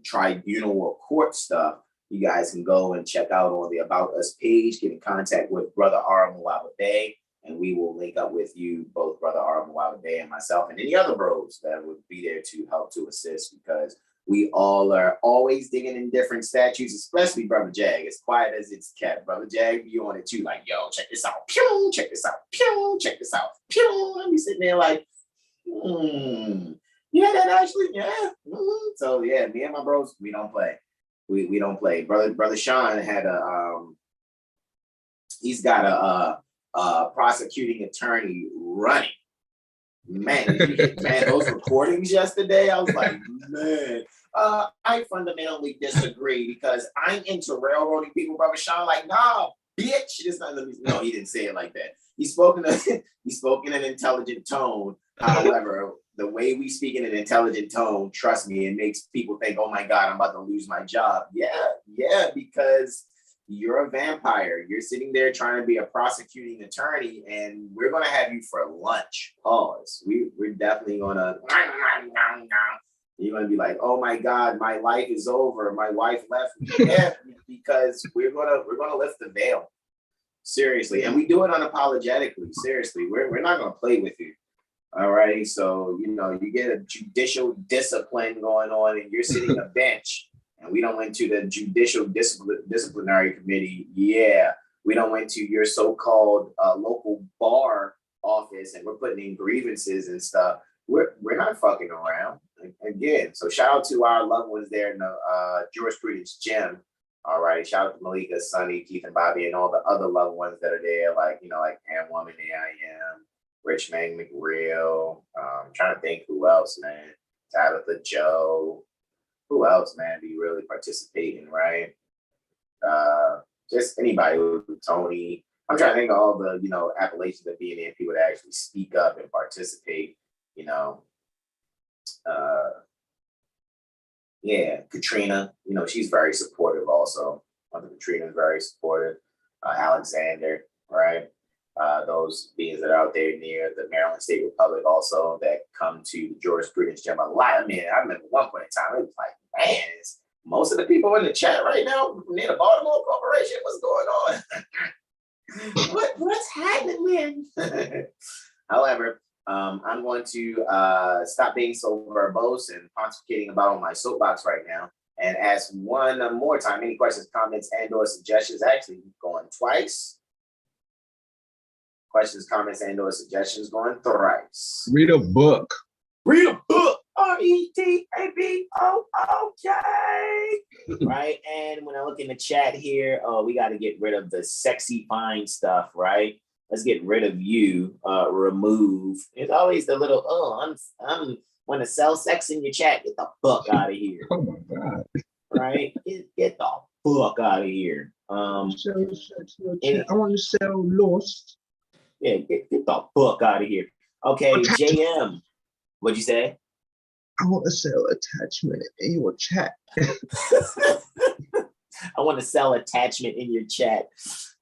tribunal or court stuff, you guys can go and check out on the About Us page, get in contact with Brother Ara Muwawa Bay, and we will link up with you, both Brother Ara Muwawa Bay and myself, and any other bros that would be there to help to assist, because we all are always digging in different statutes, especially Brother Jag. As quiet as it's kept, Brother Jag, you on it too, like, yo, check this out, pew, check this out, pew, check this out, pew. And you sitting there like, yeah, that actually, yeah. So yeah, me and my bros, we don't play. We don't play. Brother Sean had he's got a prosecuting attorney running. Man, those recordings yesterday, I was like, man, I fundamentally disagree because I'm into railroading people, Brother Sean. Like, nah, bitch. No, he didn't say it like that. He spoke in an intelligent tone. However, the way we speak in an intelligent tone, trust me, it makes people think, oh my God, I'm about to lose my job. Yeah, because you're a vampire. You're sitting there trying to be a prosecuting attorney, and we're going to have you for lunch. Pause. We're definitely going to, you're going to be like, oh my God, my life is over. My wife left me. Yeah, because we're going to lift the veil. Seriously. And we do it unapologetically. Seriously. We're not going to play with you. All right. So, you know, you get a judicial discipline going on and you're sitting a bench and we don't went to the judicial disciplinary committee. Yeah. We don't went to your so-called local bar office and we're putting in grievances and stuff. We're not fucking around again. So shout out to our loved ones there in the jurisprudence gym. All right. Shout out to Malika, Sonny, Keith, and Bobby, and all the other loved ones that are there, like, you know, like Am Woman, AIM, Rich Man McReal. Trying to think who else, man. Tabitha Joe. Who else, man, be really participating, right? Just anybody, Tony. I'm trying to think of all the, you know, appellations of being in people that actually speak up and participate, you know. Yeah, Katrina, you know, she's very supportive also. Mother Katrina is very supportive. Alexander, right? Those beings that are out there near the Maryland State Republic also that come to the jurisprudence gym a lot. I mean, I remember one point in time, it was like, man, most of the people in the chat right now near the Baltimore Corporation, what's going on? What's happening, man? However, I'm going to stop being so verbose and pontificating about on my soapbox right now and ask one more time, any questions, comments, and or suggestions, actually going twice. Questions, comments, and or suggestions going thrice. Read a book. Read a book. REDABOOK. Right. And when I look in the chat here, we got to get rid of the sexy fine stuff, right? Let's get rid of you. Remove. It's always the little, I'm want to sell sex in your chat. Get the fuck out of here. Oh my God. Right? Get the fuck out of here. I want to sell Lost. Yeah, get the fuck out of here. Okay, JM. What'd you say? I want to sell attachment in your chat. I want to sell attachment in your chat,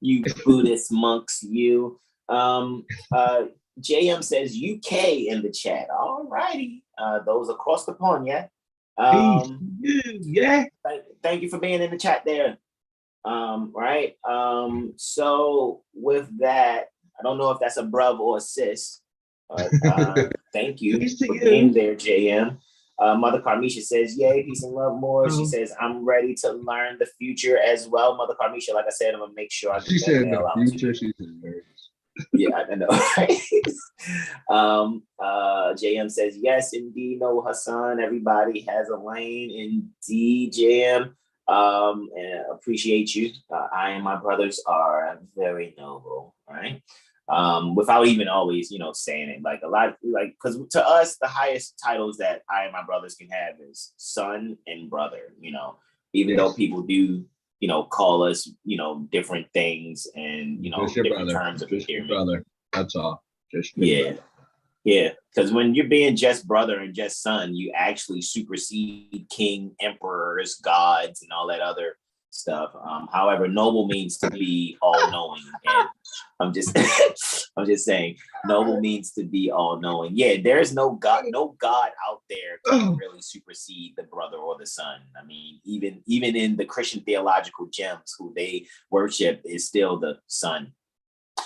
you Buddhist monks, you. JM says UK in the chat. All righty. Those across the pond, yeah. Yeah. Thank you for being in the chat there. Right. So with that, I don't know if that's a bruv or a sis. Thank you for being there, JM. Mother Carmisha says, yay, peace and love more. She says, I'm ready to learn the future as well. Mother Carmisha, like I said, I'm gonna make sure I She said the future, she's hilarious. Yeah, I know. JM says, yes, indeed, no Hassan. Everybody has a lane. Indeed, JM. And appreciate you. I and my brothers are very noble, right? Without even always, you know, saying it, like a lot, like, because to us, the highest titles that I and my brothers can have is son and brother, you know, even though people do, you know, call us, you know, different things and, you know, different terms of endearment. Brother, that's all. Yeah. Yeah, because when you're being just brother and just son, you actually supersede king, emperors, gods, and all that other stuff. However, noble means to be all-knowing, and I'm just saying, noble means to be all-knowing. Yeah, there's no god out there can really supersede the brother or the son. I mean, even in the Christian theological gems, who they worship is still the son.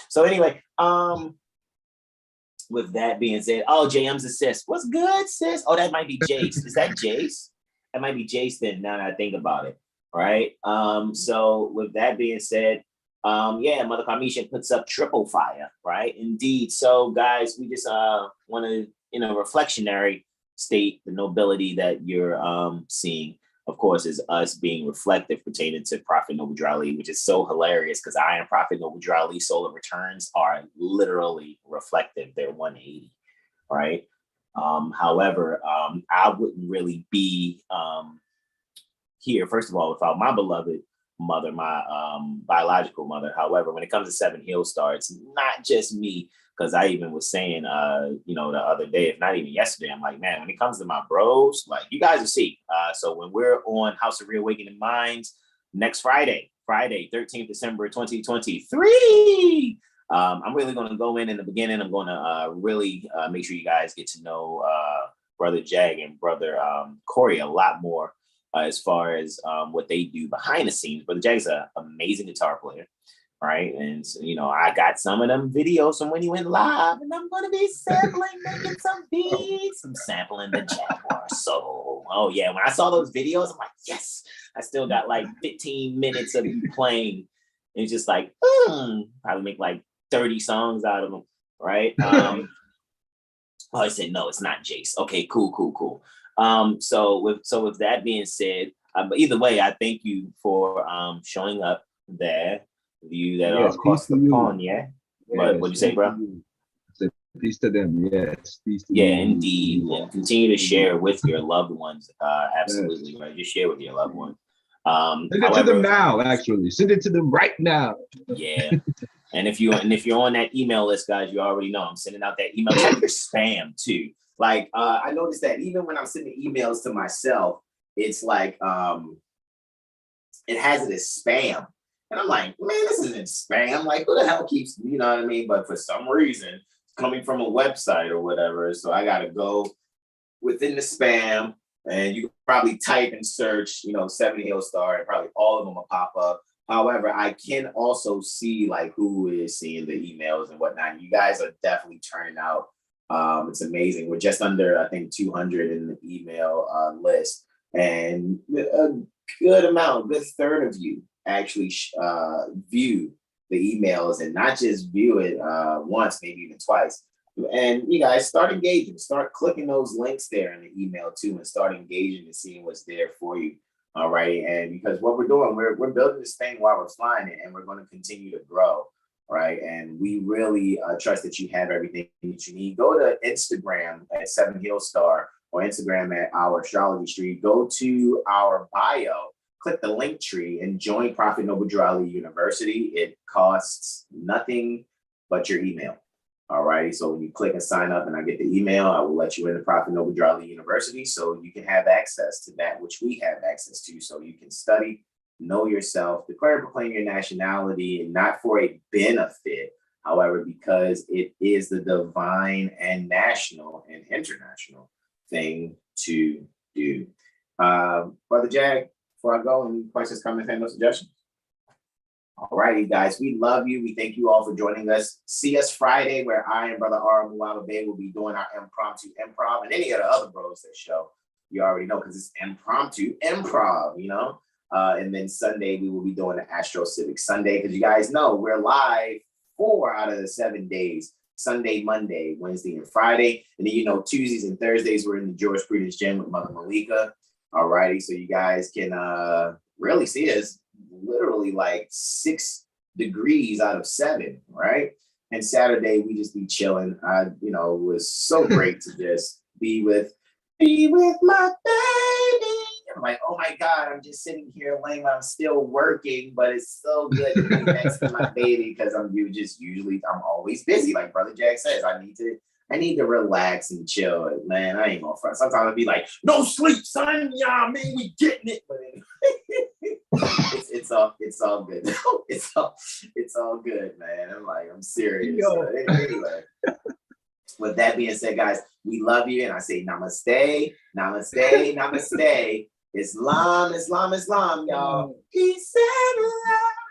So anyway, with that being said, oh, JM's a sis. What's good, sis? Oh, that might be Jace. Is that Jace? That might be Jace then, now that I think about it. Right. So with that being said, yeah, Mother Carmisha puts up triple fire, right? Indeed. So guys, we just want to, in a reflectionary state, the nobility that you're seeing, of course, is us being reflective pertaining to Prophet Noble Drali, which is so hilarious because I and Prophet Noble Drali solar returns are literally reflective. They're 180, right? However, I wouldn't really be here, first of all, without my beloved mother, my biological mother. However, when it comes to Seven Hill Star, it's not just me, because I even was saying, you know, the other day, if not even yesterday, I'm like, man, when it comes to my bros, like, you guys will see. So when we're on House of Reawakening Minds next Friday, 13th December 2023, I'm really going to go in the beginning. I'm going to really make sure you guys get to know Brother Jag and Brother Corey a lot more. As far as what they do behind the scenes. Brother Jag's an amazing guitar player. right? And so, I got some of them videos from when he went live, and I'm gonna be sampling, making some beats. I'm sampling the Jaguar Soul. Oh yeah, when I saw those videos, I'm like, yes, I still got like 15 minutes of you playing. And it's just like, probably make like 30 songs out of them, right? Oh, I said no, it's not Jace. Okay, cool. So with that being said, but either way, I thank you for showing up there. You that are across the pond, yeah. But what'd you say, bro? Peace to them, yes. Peace to yeah, you. indeed. And continue to share with your loved ones. Absolutely, right. Just share with your loved ones. Send it to them now, actually. Send it to them right now. Yeah. And if you're on that email list, guys, you already know I'm sending out that email. Check your spam too. Like I noticed that even when I'm sending emails to myself, it's like it has it as spam. And I'm like, man, this isn't spam. Like, who the hell keeps, you know what I mean? But for some reason, it's coming from a website or whatever. So I got to go within the spam, and you can probably type and search, 70 Hill Star, and probably all of them will pop up. However, I can also see like who is seeing the emails and whatnot. You guys are definitely turning out. It's amazing. We're just under, I think, 200 in the email list, and a good third of you actually view the emails, and not just view it once, maybe even twice. And you guys start engaging, start clicking those links there in the email too, and start engaging and seeing what's there for you. All right. And because what we're doing, we're building this thing while we're flying it, and we're going to continue to grow. Right. And we really trust that you have everything that you need. Go to Instagram at 7 Hill Star, or Instagram at our Astrology Street. Go to our bio, click the link tree, and join Prophet Noble Drew Ali University. It costs nothing but your email. All right. So when you click and sign up and I get the email, I will let you into Prophet Noble Drew Ali University, so you can have access to that which we have access to, so you can study, know yourself, declare and proclaim your nationality, and not for a benefit, however, because it is the divine and national and international thing to do. Brother Jag, before I go, any questions, comments, and no suggestions? All righty, guys, we love you. We thank you all for joining us. See us Friday, where I and Brother R. Muala Bay will be doing our impromptu improv, and any of the other bros that show. You already know, because it's impromptu improv, and then Sunday, we will be doing the AstroCivics Sunday, because you guys know we're live 4 out of the 7 days: Sunday, Monday, Wednesday, and Friday. And then, Tuesdays and Thursdays, we're in the George Prudence Gym with Mother Malika. All righty, so you guys can really see us literally like 6 degrees out of 7, right? And Saturday, we just be chilling. It was so great to just be with my baby. I'm like, oh my God, I'm just sitting here laying, I'm still working, but it's so good to be next to my baby, because I'm always busy. Like Brother Jack says, I need to relax and chill. Man, I ain't gonna front. Sometimes I'd be like, no sleep, son. Yeah, man, we getting it. But it's all good. It's all good, man. I'm serious. Anyway. With that being said, guys, we love you, and I say namaste, namaste, namaste. Islam, Islam, Islam, y'all. Peace and love.